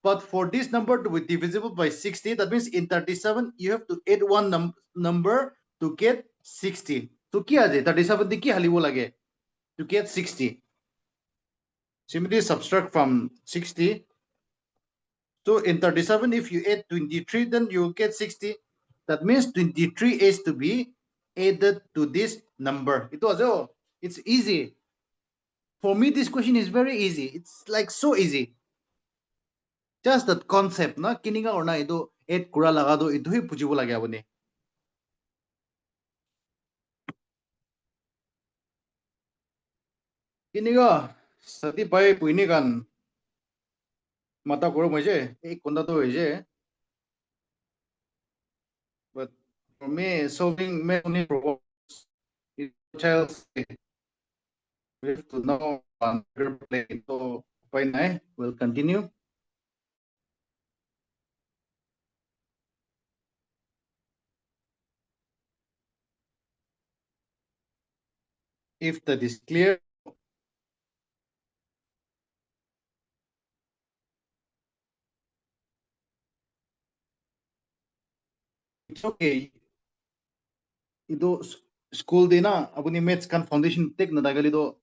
S1: But for this number to be divisible by 60, that means in 37, you have to add one number to get 60. So ki aje 37 di ki halibo lage to get 60. Simply subtract from 60. So in 37, if you add 23, then you get 60. That means 23 is to be added to this number. It's easy. For me, this question is very easy. It's like so easy. Just that concept, na kininga or na ito add kura lagado ito hi pujibo lage abone. Kininga sati pai puini kan mata kuro moje ek konda to hoje. But for me, solving many problems, it tells we have to know another play. So, we'll continue. If that is clear, it's okay. Ito school din na abuni maths kan foundation take na dagali do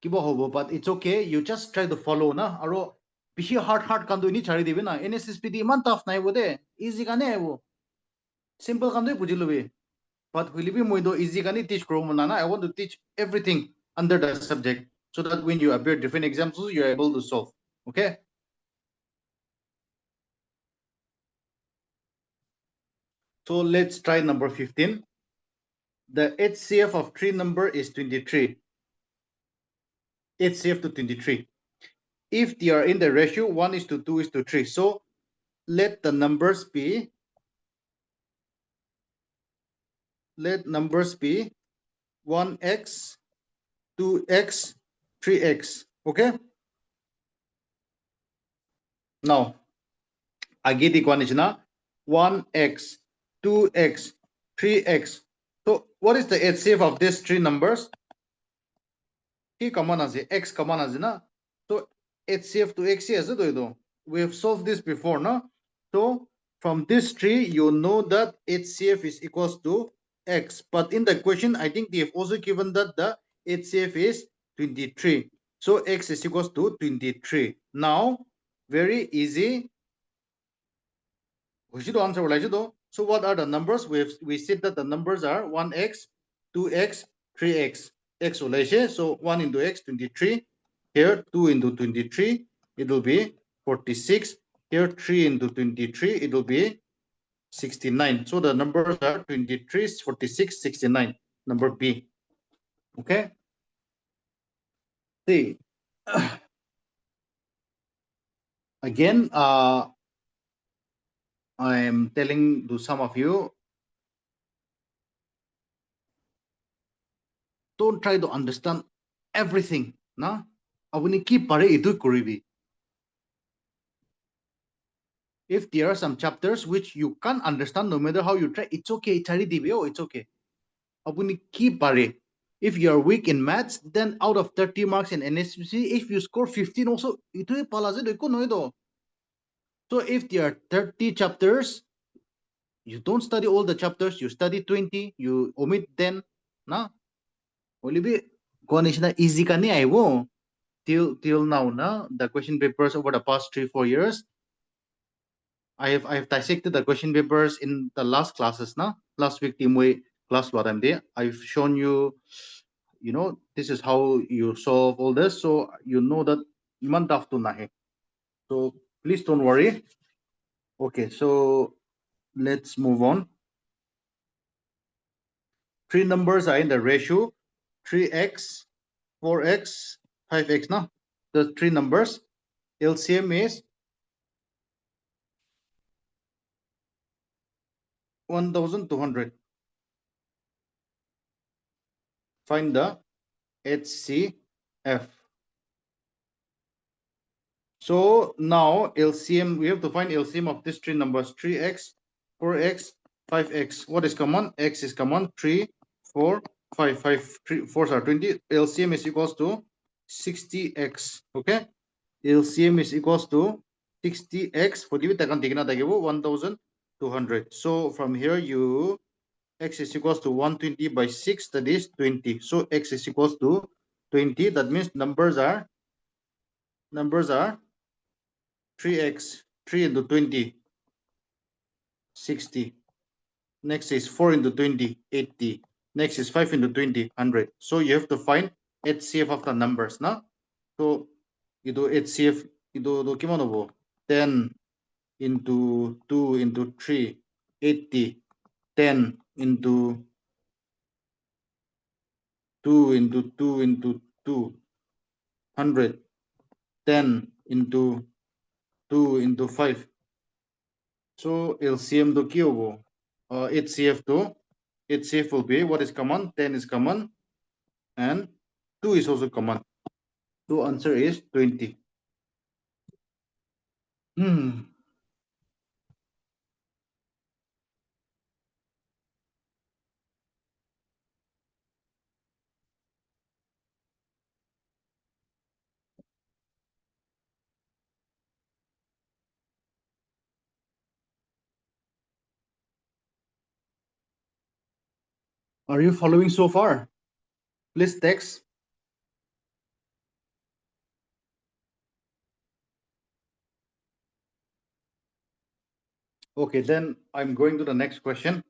S1: kiba hobo, but it's okay. You just try to follow na. Aro bishi hard kan do ni chari dibi na. NSSP di man tough na ibo de. Easy kan e ibo. Simple kan do bujilubi. But will be moi do easy kan teach kro mo na na. I want to teach everything under the subject so that when you appear different exams, you are able to solve. Okay. So let's try number 15. The HCF of 3 number is 23. HCF to 23. If they are in the ratio 1:2:3. So let numbers be 1x, 2x, 3x. Okay. Now I get the equation now. 1x, 2x, 3x. So what is the HCF of these three numbers? T common as x common as na. So HCF to x as we have solved this before, no? So from this tree, you know that HCF is equals to x. But in the question, I think they have also given that the HCF is 23. So x is equals to 23. Now, very easy. We should answer like that. So what are the numbers? We said that the numbers are 1x, 2x, 3x. X so 1 into x, 23. Here 2 into 23, it will be 46. Here 3 into 23, it will be 69. So the numbers are 23, 46, 69. Number B. Okay. See, again, I am telling to some of you, don't try to understand everything. Na? Abuni ki pare itu kuribi. If there are some chapters which you can't understand, no matter how you try, it's okay. It's okay. Abuni ki pare. If you are weak in maths, then out of 30 marks in NSPC, if you score 15 also, itu palaze do iko noido. So if there are 30 chapters, you don't study all the chapters, you study 20, you omit 10, na? Only be konishna easy kani aiwo. Till now, na, the question papers over the past 3-4 years, I have dissected the question papers in the last classes na. Last week team way class what I'm there. I've shown you, this is how you solve all this, so you know that iman tough to nahe. So please don't worry. Okay, so let's move on. Three numbers are in the ratio 3x, 4x, 5x. Now the three numbers LCM is 1200. Find the HCF. So now LCM, we have to find LCM of these three numbers, 3x, 4x, 5x. What is common? X is common, 3, 4, 5, 5, 3, 4 are 20. LCM is equals to 60x. Okay? LCM is equals to 60x. For the 1200. So from here, x is equals to 120 by 6, that is 20. So x is equals to 20. That means numbers are 3x, 3 into 20, 60. Next is 4 into 20, 80. Next is 5 into 20, 100. So you have to find HCF of the numbers, na? So you do HCF, you do kimano bo? 10 into 2 into 3, 80. 10 into 2 into 2 into 2, 100. 10 into 2 into 5. So LCM do kyobo. HCF to HCF will be what is common? 10 is common and 2 is also common. So answer is 20. Are you following so far? Please text. Okay, then I'm going to the next question.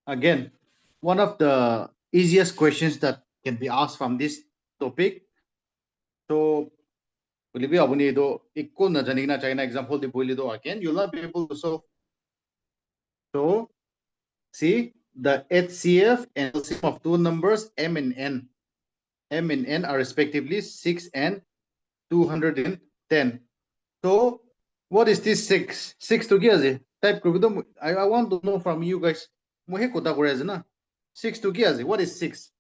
S1: Again, one of the easiest questions that can be asked from this topic. So, Bolivia abuni do ikko na jani na China example di boli do again, you'll not be able to solve. So, see the HCF and LCM of two numbers M and N. M and N are respectively 6 and 210. So, what is this 6? 6 to give type I want to know from you guys. Muhe kota kore na. 6 to give what is 6?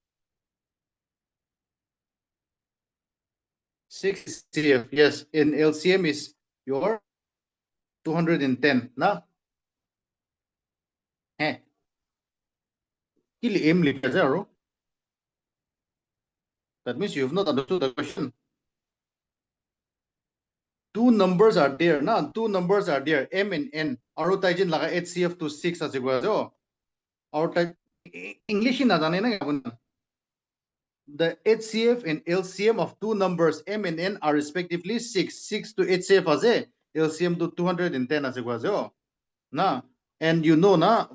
S1: 6 is CF, yes. In LCM is your 210. Na? Eh. Kili M zero. That means you have not understood the question. Two numbers are there, na? Two numbers are there, M and N. Aro taijin laga HCF to 6 as jo. Aro taj English na jane na. The HCF and LCM of two numbers M and N are respectively 6. 6 to HCF as LCM to 210 as jo. Na? And you know na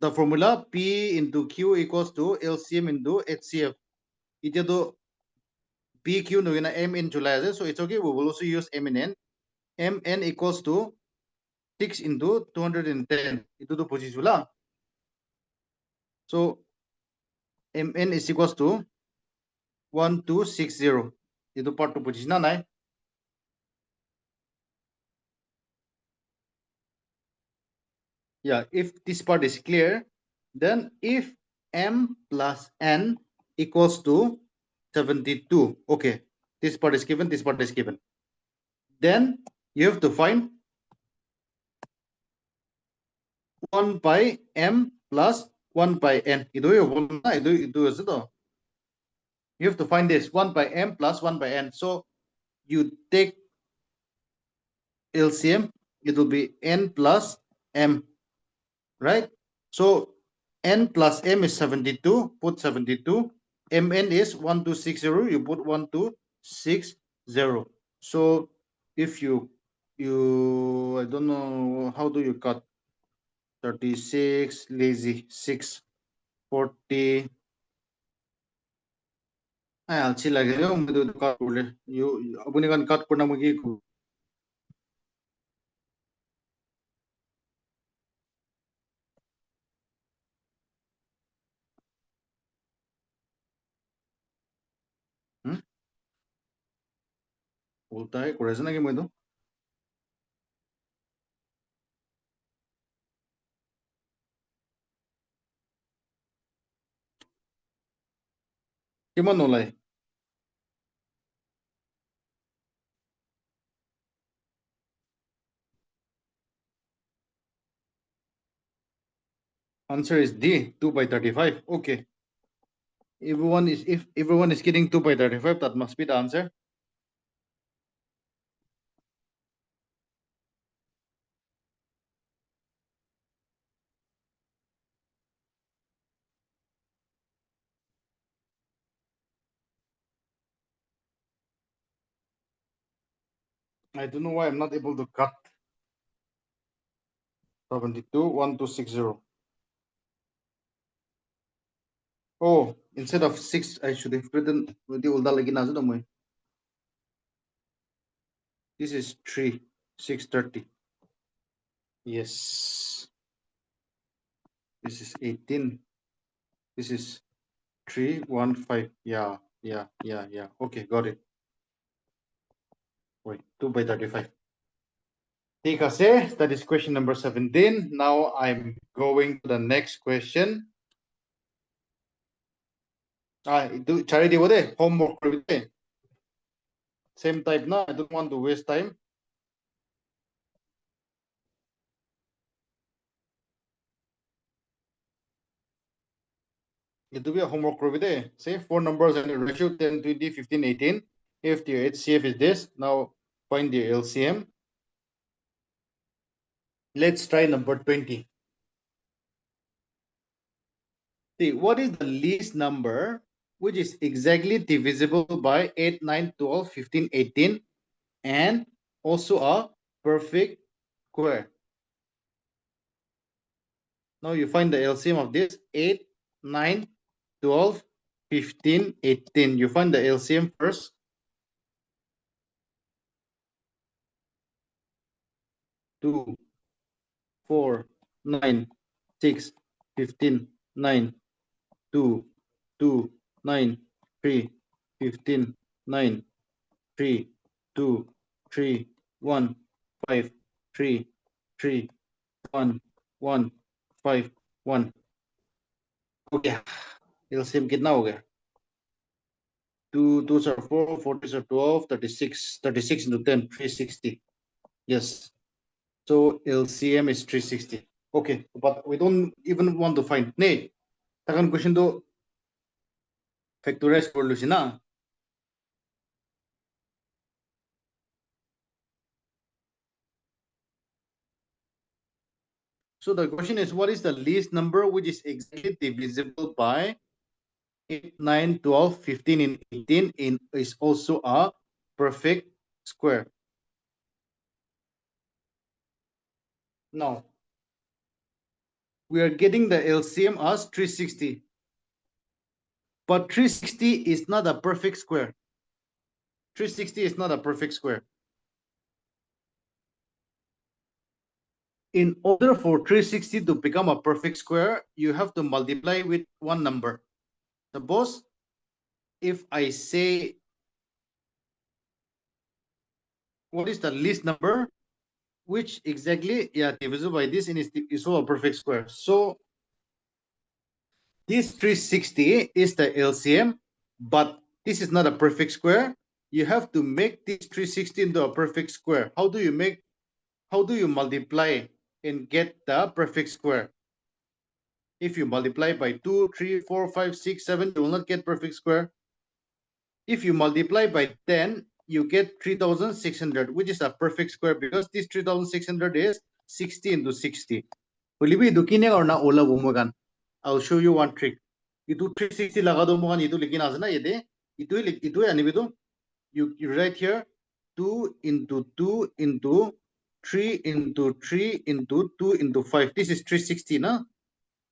S1: the formula P into Q equals to LCM into HCF. Ito do PQ no na M in July, so it's okay. We will also use M and N. MN equals to 6 into 210. Ito do posisi lah. So MN is equals to 1260. Ito part to posisi na nai. Yeah, if this part is clear, then if M plus N equals to 72. Okay, this part is given, this part is given. Then you have to find 1 by M plus 1 by N. Ito yung ito. You have to find this 1 by M plus 1 by N. So you take LCM, it will be N plus M, right? So N plus M is 72, put 72. MN is 1260, you put 1260. So if you I don't know, how do you cut? 36, lazy, 6, 40. I'll see like you cut. You abuni kan cut ko na magi ko. Ulta hai, kurasa na mo ito. Kimo nolay? Answer is D, 2 by 35. Okay. If everyone is getting 2 by 35, that must be the answer. I don't know why I'm not able to cut 72, 1260. Oh, instead of 6, I should have written the ulda lagi na sa mo. This is 3, 630. Yes. This is 18. This is 315. Yeah. Okay, got it. Wait, 2 by 35. That is question number 17. Now I'm going to the next question. Charity homework. Same type na. I don't want to waste time. It will be a homework day. Say 4 numbers and the ratio 10, 20, 15, 18. If the HCF is this, now find the LCM. Let's try number 20. See, what is the least number which is exactly divisible by 8, 9, 12, 15, 18, and also a perfect square? Now you find the LCM of this 8, 9, 12, 15, 18. You find the LCM first. 2, 4, 9, 6, 15, 9, 2, 2, 9, 3, 15, 9, 3, 2, 3, 1, 5, 3, 3, 1, 1, 5, 1. हो गया LCM कितना हो गया 2 2s are 4 4 2s are 12 36 36 into 10 360 yes so LCM is 360 okay but we don't even want to find nee second question to factorize করলছি না so the question is what is the least number which is exactly divisible by 8 9 12 15 and 18 is also a perfect square now we are getting the LCM as 360 but 360 is not a perfect square 360 is not a perfect square. In order for 360 to become a perfect square, you have to multiply with one number. Suppose if I say, what is the least number, which exactly, yeah, divisible by this and is a perfect square. So this 360 is the LCM, but this is not a perfect square. You have to make this 360 into a perfect square. How do you multiply and get the perfect square? If you multiply by 2, 3, 4, 5, 6, 7, you will not get perfect square. If you multiply by 10, you get 3600, which is a perfect square because this 3600 is 60 into 60. I'll show you one trick. Itu 360 laga do mo kan itu likin asa na yede. Itu ani bido. You write here 2 into 2 into 3 into 3 into 2 into 5. This is 360 na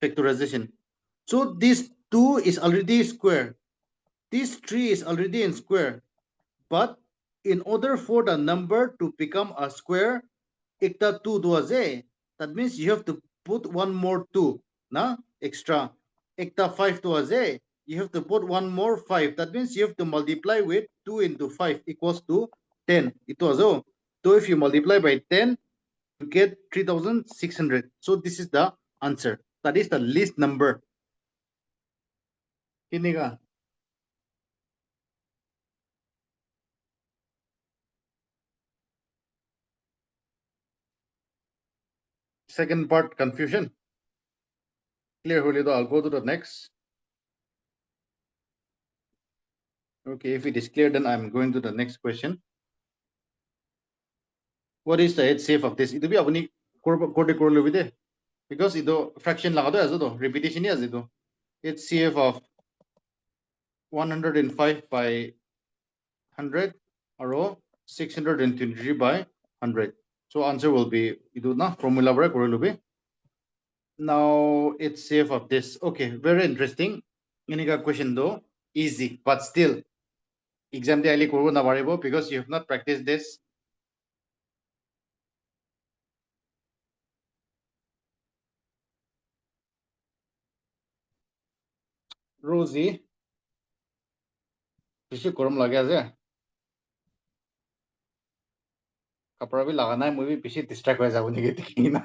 S1: factorization. So this 2 is already square. This 3 is already in square. But in order for the number to become a square, ekta 2 was a. That means you have to put one more 2, na extra. Ekta 5 was a. You have to put one more 5. That means you have to multiply with 2 into 5 equals to 10. It was oh. So if you multiply by 10, you get 3600. So this is the answer. That is the least number. Kiniga. Second part confusion. Clear, Julio? I'll go to the next. Okay, if it is clear, then I'm going to the next question. What is the HCF of this? Ito bi apuni korte korlo bide because ito fraction lagado as ito repetition as ito. HCF of 105 by 100 or 623 by 100. So answer will be ito na formula bara korlo bi. Now HCF of this. Okay, very interesting. Ini ka question though easy, but still exam de ali korbo na paribo because you have not practiced this. Rosie, বেছি গৰম লাগে যে কাপোৰ B লগা নাই মই B বেছি distract হৈ যাব নেকি দেখি না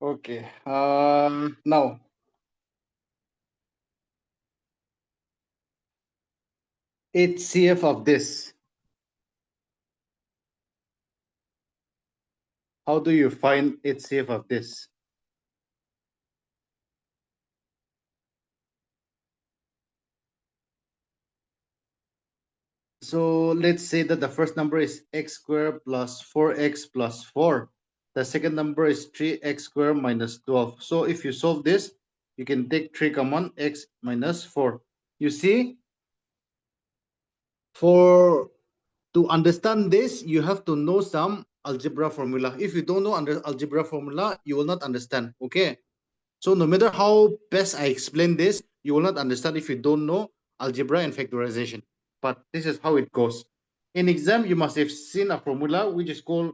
S1: okay now HCF of this, how do you find HCF of this? So let's say that the first number is x squared plus 4x plus 4 The second number is 3x squared minus 12. So if you solve this, you can take 3 common, x minus 4. You see, to understand this, you have to know some algebra formula. If you don't know algebra formula, you will not understand. Okay. So no matter how best I explain this, you will not understand if you don't know algebra and factorization. But this is how it goes. In exam, you must have seen a formula which is called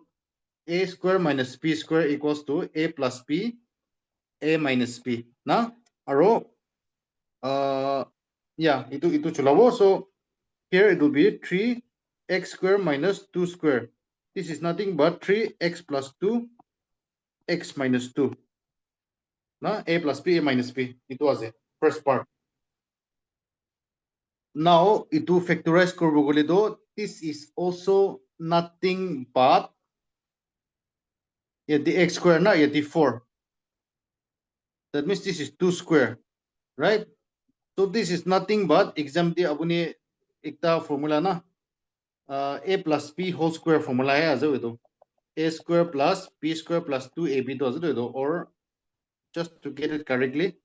S1: a square minus p square equals to a plus p, a minus p. Now, aro, yeah, itu chulawo. So here it will be 3x square minus 2 square. This is nothing but 3x plus 2, x minus 2. Now, a plus p, a minus p. It was the first part. Now, itu factorize করবো বলে do, this is also nothing but the x square na the 4. That means this is 2 square, right? So this is nothing but exam di abuni ekta formula na a plus p whole square formula hai ajo itu a square plus p square plus 2ab to ajo itu, or just to get it correctly,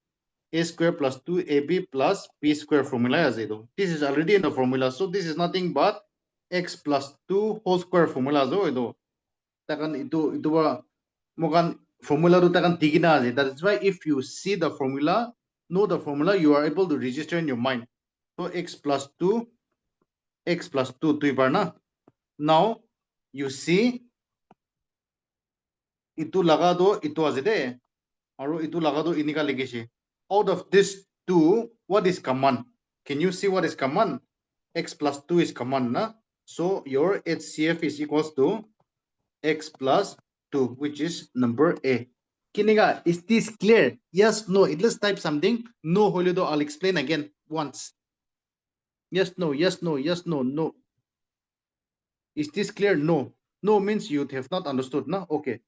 S1: a square plus 2ab plus p square formula as it. This is already in the formula, so this is nothing but x plus 2 whole square formula as ito. Takan ito ba mokan formula to takan tigina as. That is why if you see the formula, know the formula, you are able to register in your mind. So x plus 2 na. Now you see ito lagado ito as ite. Aru itu lagado inika ligishi. Out of this two, what is common? Can you see what is common? X plus 2 is common, na? So your HCF is equals to x plus 2, which is number A. Kiniga, is this clear? Yes, no. Let's type something. No, Holido, I'll explain again once. Yes, no, yes, no, yes, no, no. Is this clear? No. No means you have not understood, no? Okay.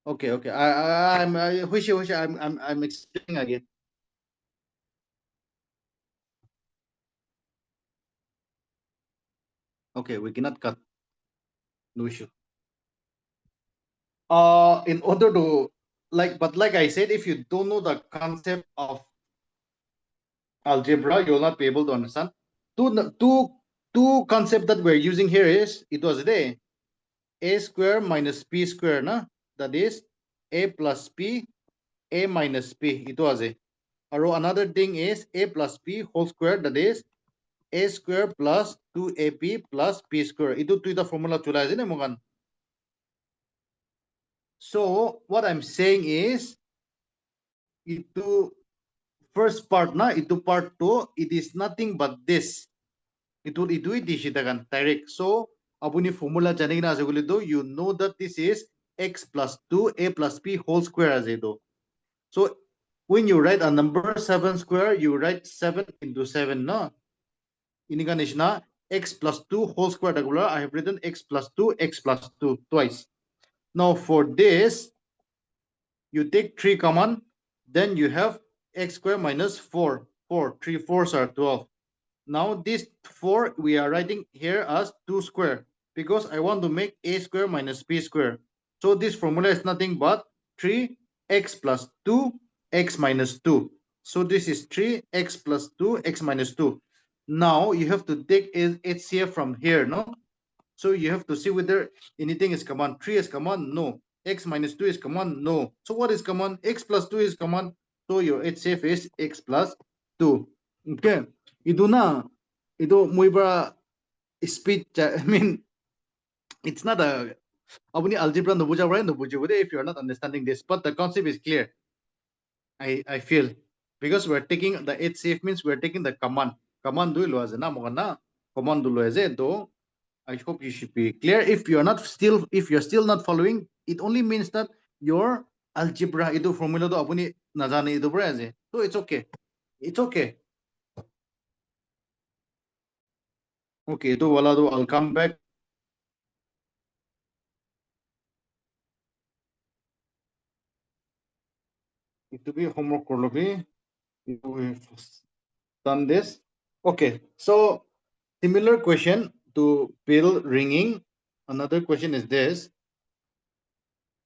S1: Okay, okay. I'm explaining again. Okay, we cannot cut. No issue. In order to like I said, if you don't know the concept of algebra, you will not be able to understand. Two concept that we're using here is it was a square minus p square, na? That is a plus p, a minus p. It was a. Or another thing is a plus p whole square, that is a square plus 2ab plus p square. Itu the formula chula is mugan. So what I'm saying is itu first part na itu part 2, it is nothing but this. Itu disitakan direct. So apuni formula jane na aseguli do, you know that this is x plus 2 a plus p whole square as do. So when you write a number 7 square, you write 7 into 7 na. Ini kan is na x plus 2 whole square regular. I have written x plus 2 twice. Now for this, you take 3 common, then you have x square minus 4. 3 4s are 12. Now this 4 we are writing here as 2 square because I want to make a square minus b square. So this formula is nothing but 3x plus 2 x minus 2. So this is 3x plus 2 x minus 2. Now you have to take HCF from here, no? So you have to see whether anything is common. 3 is common? No. X minus 2 is common? No. So what is common? X plus 2 is common. So your HCF is x plus 2. Okay. Ito na. Ito mo iba speed. I mean, it's not a abuni algebra no buja right no buja if you are not understanding this. But the concept is clear. I feel because we're taking the HCF means we're taking the command. Command do lo na mo na. Command do lo do. I hope you should be clear. If you're still not following, it only means that your algebra itu formula do apuni najane itu bra. So it's okay. It's okay. Okay, itu wala do I'll come back. Itu be homework korlo be. We've done this. Okay, so similar question to bell ringing. Another question is this.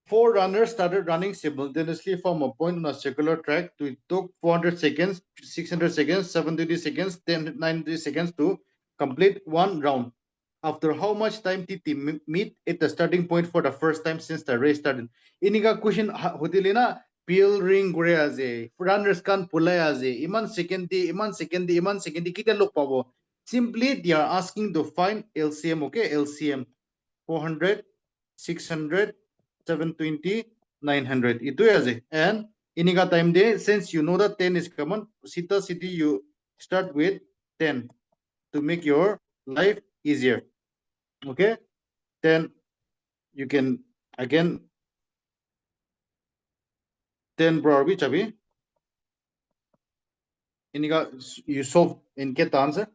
S1: 4 runners started running simultaneously from a point on a circular track. It took 400 seconds, 600 seconds, 720 seconds, 1090 seconds to complete one round. After how much time did they meet at the starting point for the first time since the race started? Iniga question hotilina peel ring gore aze. Runners can pulai aze. Iman secondi kita look pabo. Simply they are asking to find LCM, okay? LCM 400, 600, 720, 900. Itu aja. And iniga time day, since you know that 10 is common, sita city you start with 10 to make your life easier. Okay? Then you can again 10 probably chabi. Iniga you solve and get the answer.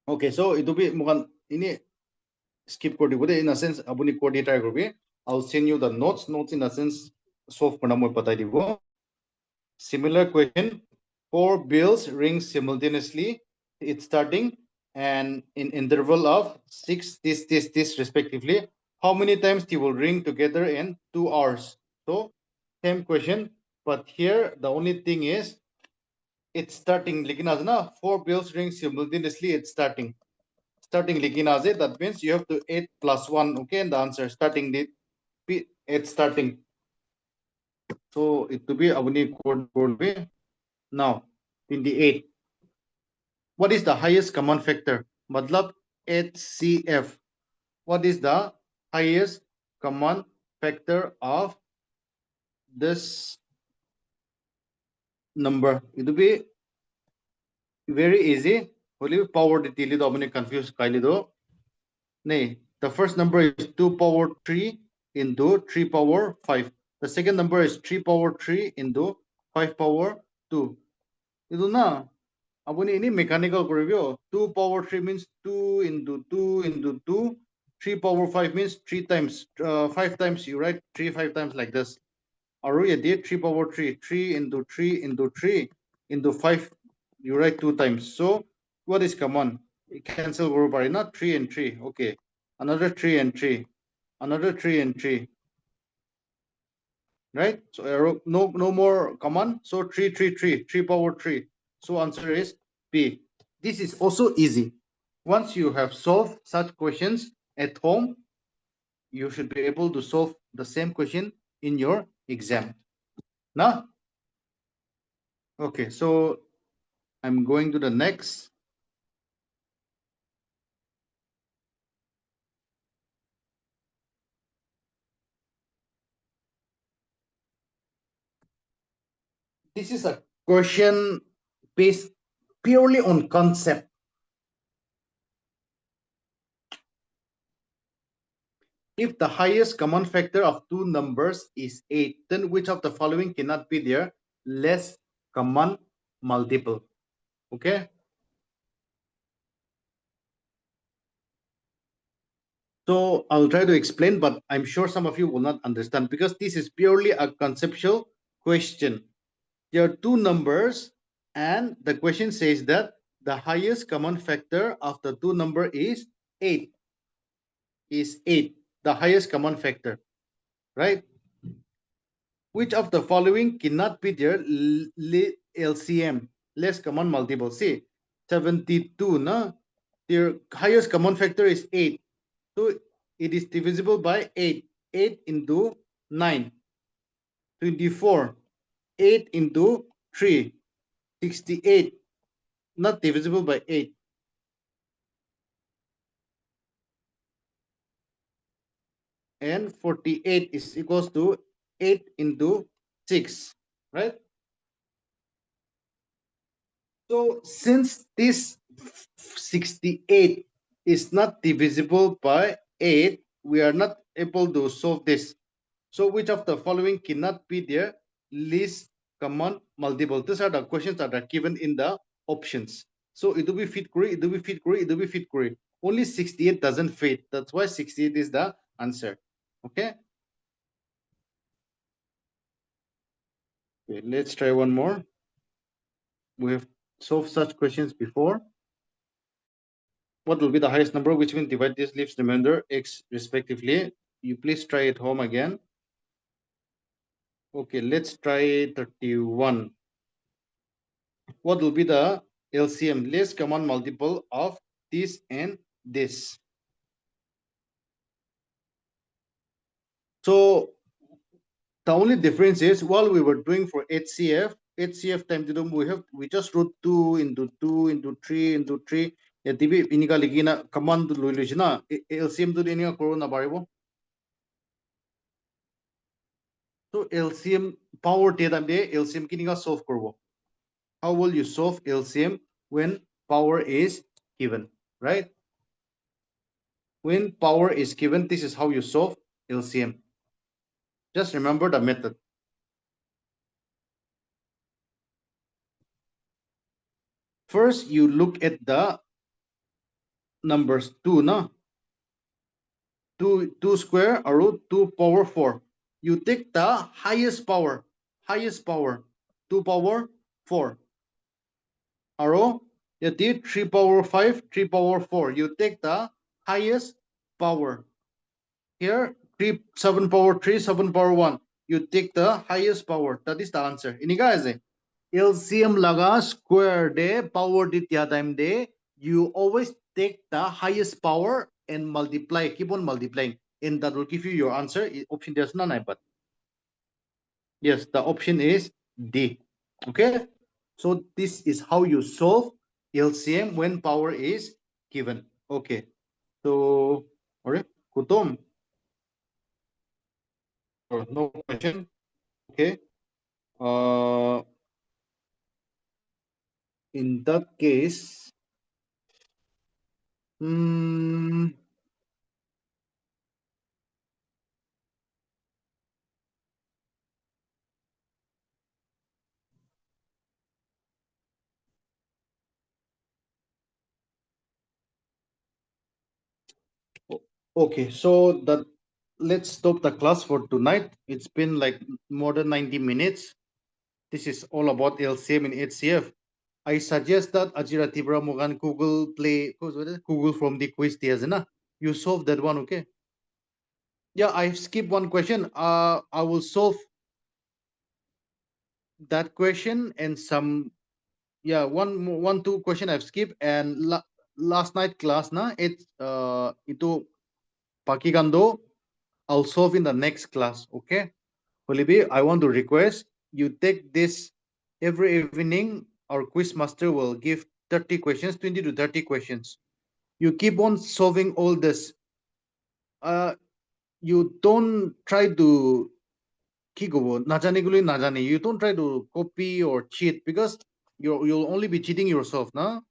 S1: Okay, so itu be mukan ini skip kodi bude in a sense abuni kodi try korbi. I'll send you the notes in a sense solve karna moi patai dibo. Similar question, 4 bells ring simultaneously. It's starting and in interval of 6 this respectively. How many times they will ring together in 2 hours? So same question, but here the only thing is it's starting. Lekin as na 4 bells ring simultaneously. It's starting. Starting lekin as that means you have to 8 plus 1. Okay, and the answer starting the 8 starting. So it to be abuni code be now 28. What is the highest common factor? Matlab HCF. What is the highest common factor of this number? It will be very easy. Only power detail do abune confuse kaili do. Nay, the first number is 2 power 3 into 3 power 5. The second number is 3 power 3 into 5 power 2. Idu na Abuni ini mechanical review. 2 power 3 means 2 into 2 into 2. 3 power 5 means 3 times. 5 times you write 3 5 times like this. Or you did 3 power 3. 3 into 3 into 3 into 5. You write 2 times. So what is common? You cancel group not 3 and 3. Okay. Another 3 and 3. Another 3 and 3. Right? So arrow no more common. So 3 3 3. 3 power 3. So answer is B. This is also easy. Once you have solved such questions at home, you should be able to solve the same question in your exam. Now, okay, so I'm going to the next. This is a question based purely on concept. If the highest common factor of two numbers is 8, then which of the following cannot be their less common multiple? Okay. So I'll try to explain, but I'm sure some of you will not understand because this is purely a conceptual question. There are two numbers, and the question says that the highest common factor of the two number is 8. Is 8, the highest common factor, right? Which of the following cannot be their LCM, less common multiple? See, 72, no? Their highest common factor is 8. So it is divisible by 8. 8 into 9. 24. 8 into 3. 68. Not divisible by 8. And 48 is equals to 8 into 6, right? So since this 68 is not divisible by 8, we are not able to solve this. So which of the following cannot be their least common multiple? These are the questions that are given in the options. So it will be fit kuri, it will be fit kuri, it will be fit kuri. Only 68 doesn't fit. That's why 68 is the answer. Okay. Okay, let's try one more. We have solved such questions before. What will be the highest number which will divide these leaves remainder x respectively? You please try at home again. Okay, let's try 31. What will be the LCM, least common multiple of this and this? So the only difference is while we were doing for HCF time to we just wrote 2 into 2 into 3 into 3. TV inika ligina command na LCM to inika koro na baribo. So LCM power data LCM kinika solve korbo. How will you solve LCM when power is given, right? When power is given, this is how you solve LCM. Just remember the method. First, you look at the numbers 2, no? 2 square or 2 power 4. You take the highest power, 2 power 4. Arrow, you did 3 power 5, 3 power 4. You take the highest power. Here, 7 power 3, 7 power 1. You take the highest power. That is the answer. Ini guys, LCM laga square de power ditya time de, you always take the highest power and multiply, keep on multiplying. And that will give you your answer. Option there's none, but yes, the option is D. Okay. So this is how you solve LCM when power is given. Okay. So, all right, Kutum. No question. Okay. In that case, okay, so that let's stop the class for tonight. It's been like more than 90 minutes. This is all about LCM and HCF. I suggest that Ajira Tibra Mogan Google Play Google from the quiz na. You solve that one, okay? Yeah, I skipped one question. I will solve that question and some, yeah, one two question I've skipped, and last night class na it's ito Pakigando I'll solve in the next class, okay? Olivi, I want to request you take this every evening. Our quiz master will give 30 questions, 20 to 30 questions. You keep on solving all this. You don't try to you don't try to copy or cheat, because you'll only be cheating yourself, no?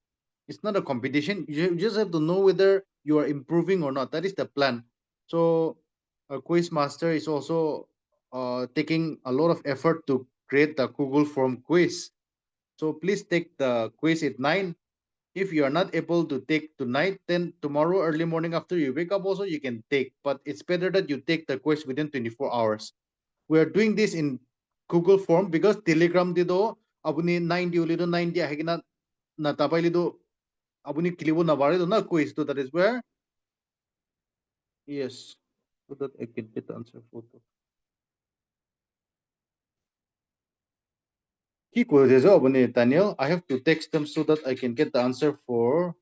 S1: It's not a competition. You just have to know whether you are improving or not. That is the plan. So a quiz master is also taking a lot of effort to create the Google Form quiz. So please take the quiz at 9. If you are not able to take tonight, then tomorrow early morning after you wake up also you can take. But it's better that you take the quiz within 24 hours. We are doing this in Google Form because Telegram dito abuni 90 ulido 90 ahigina na tapay lido abuni kilibo na bari do na quiz to, that is where, yes, so that I can get the answer photo. Ki quiz abuni Daniel, I have to text them so that I can get the answer for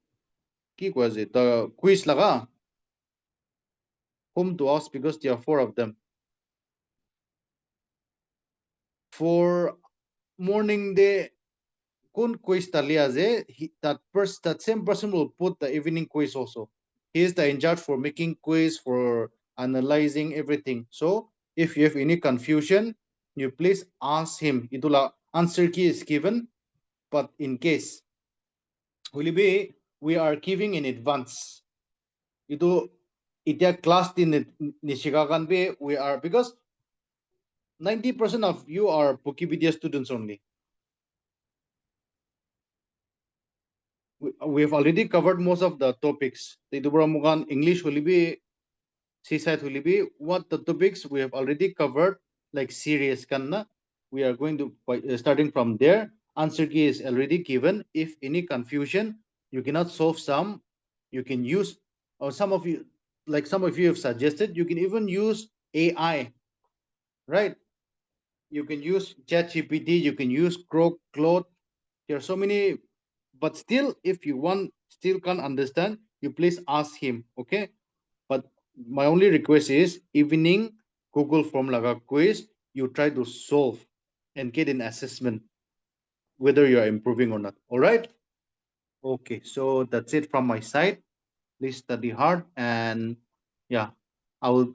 S1: ki quiz the quiz laga home to us, because there are 4 of them. For morning day kun quiz taliaze, that same person will put the evening quiz also. He is the in charge for making quiz, for analyzing everything. So if you have any confusion, you please ask him. Itula answer key is given, but in case will be we are giving in advance. Itu itya class din nishikagan be we are, because 90% of you are Wikipedia students only. we have already covered most of the topics. Itu mukan English hulibi, CSAT hulibi. What the topics we have already covered, like serious kanna. We are going to starting from there. Answer key is already given. If any confusion, you cannot solve some, you can use, or some of you, like some of you have suggested, you can even use AI, right? You can use ChatGPT, you can use Claude. There are so many, but still, if you want, still can't understand, you please ask him, okay? But my only request is evening Google Form laga quiz, you try to solve and get an assessment whether you are improving or not. All right? Okay, so that's it from my side. Please study hard, and yeah, I will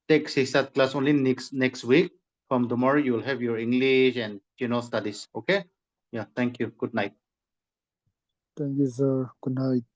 S1: take CSAT class only next week. From tomorrow, you will have your English and general studies. Okay? Yeah, thank you. Good night.
S2: Thank you, sir. Good night.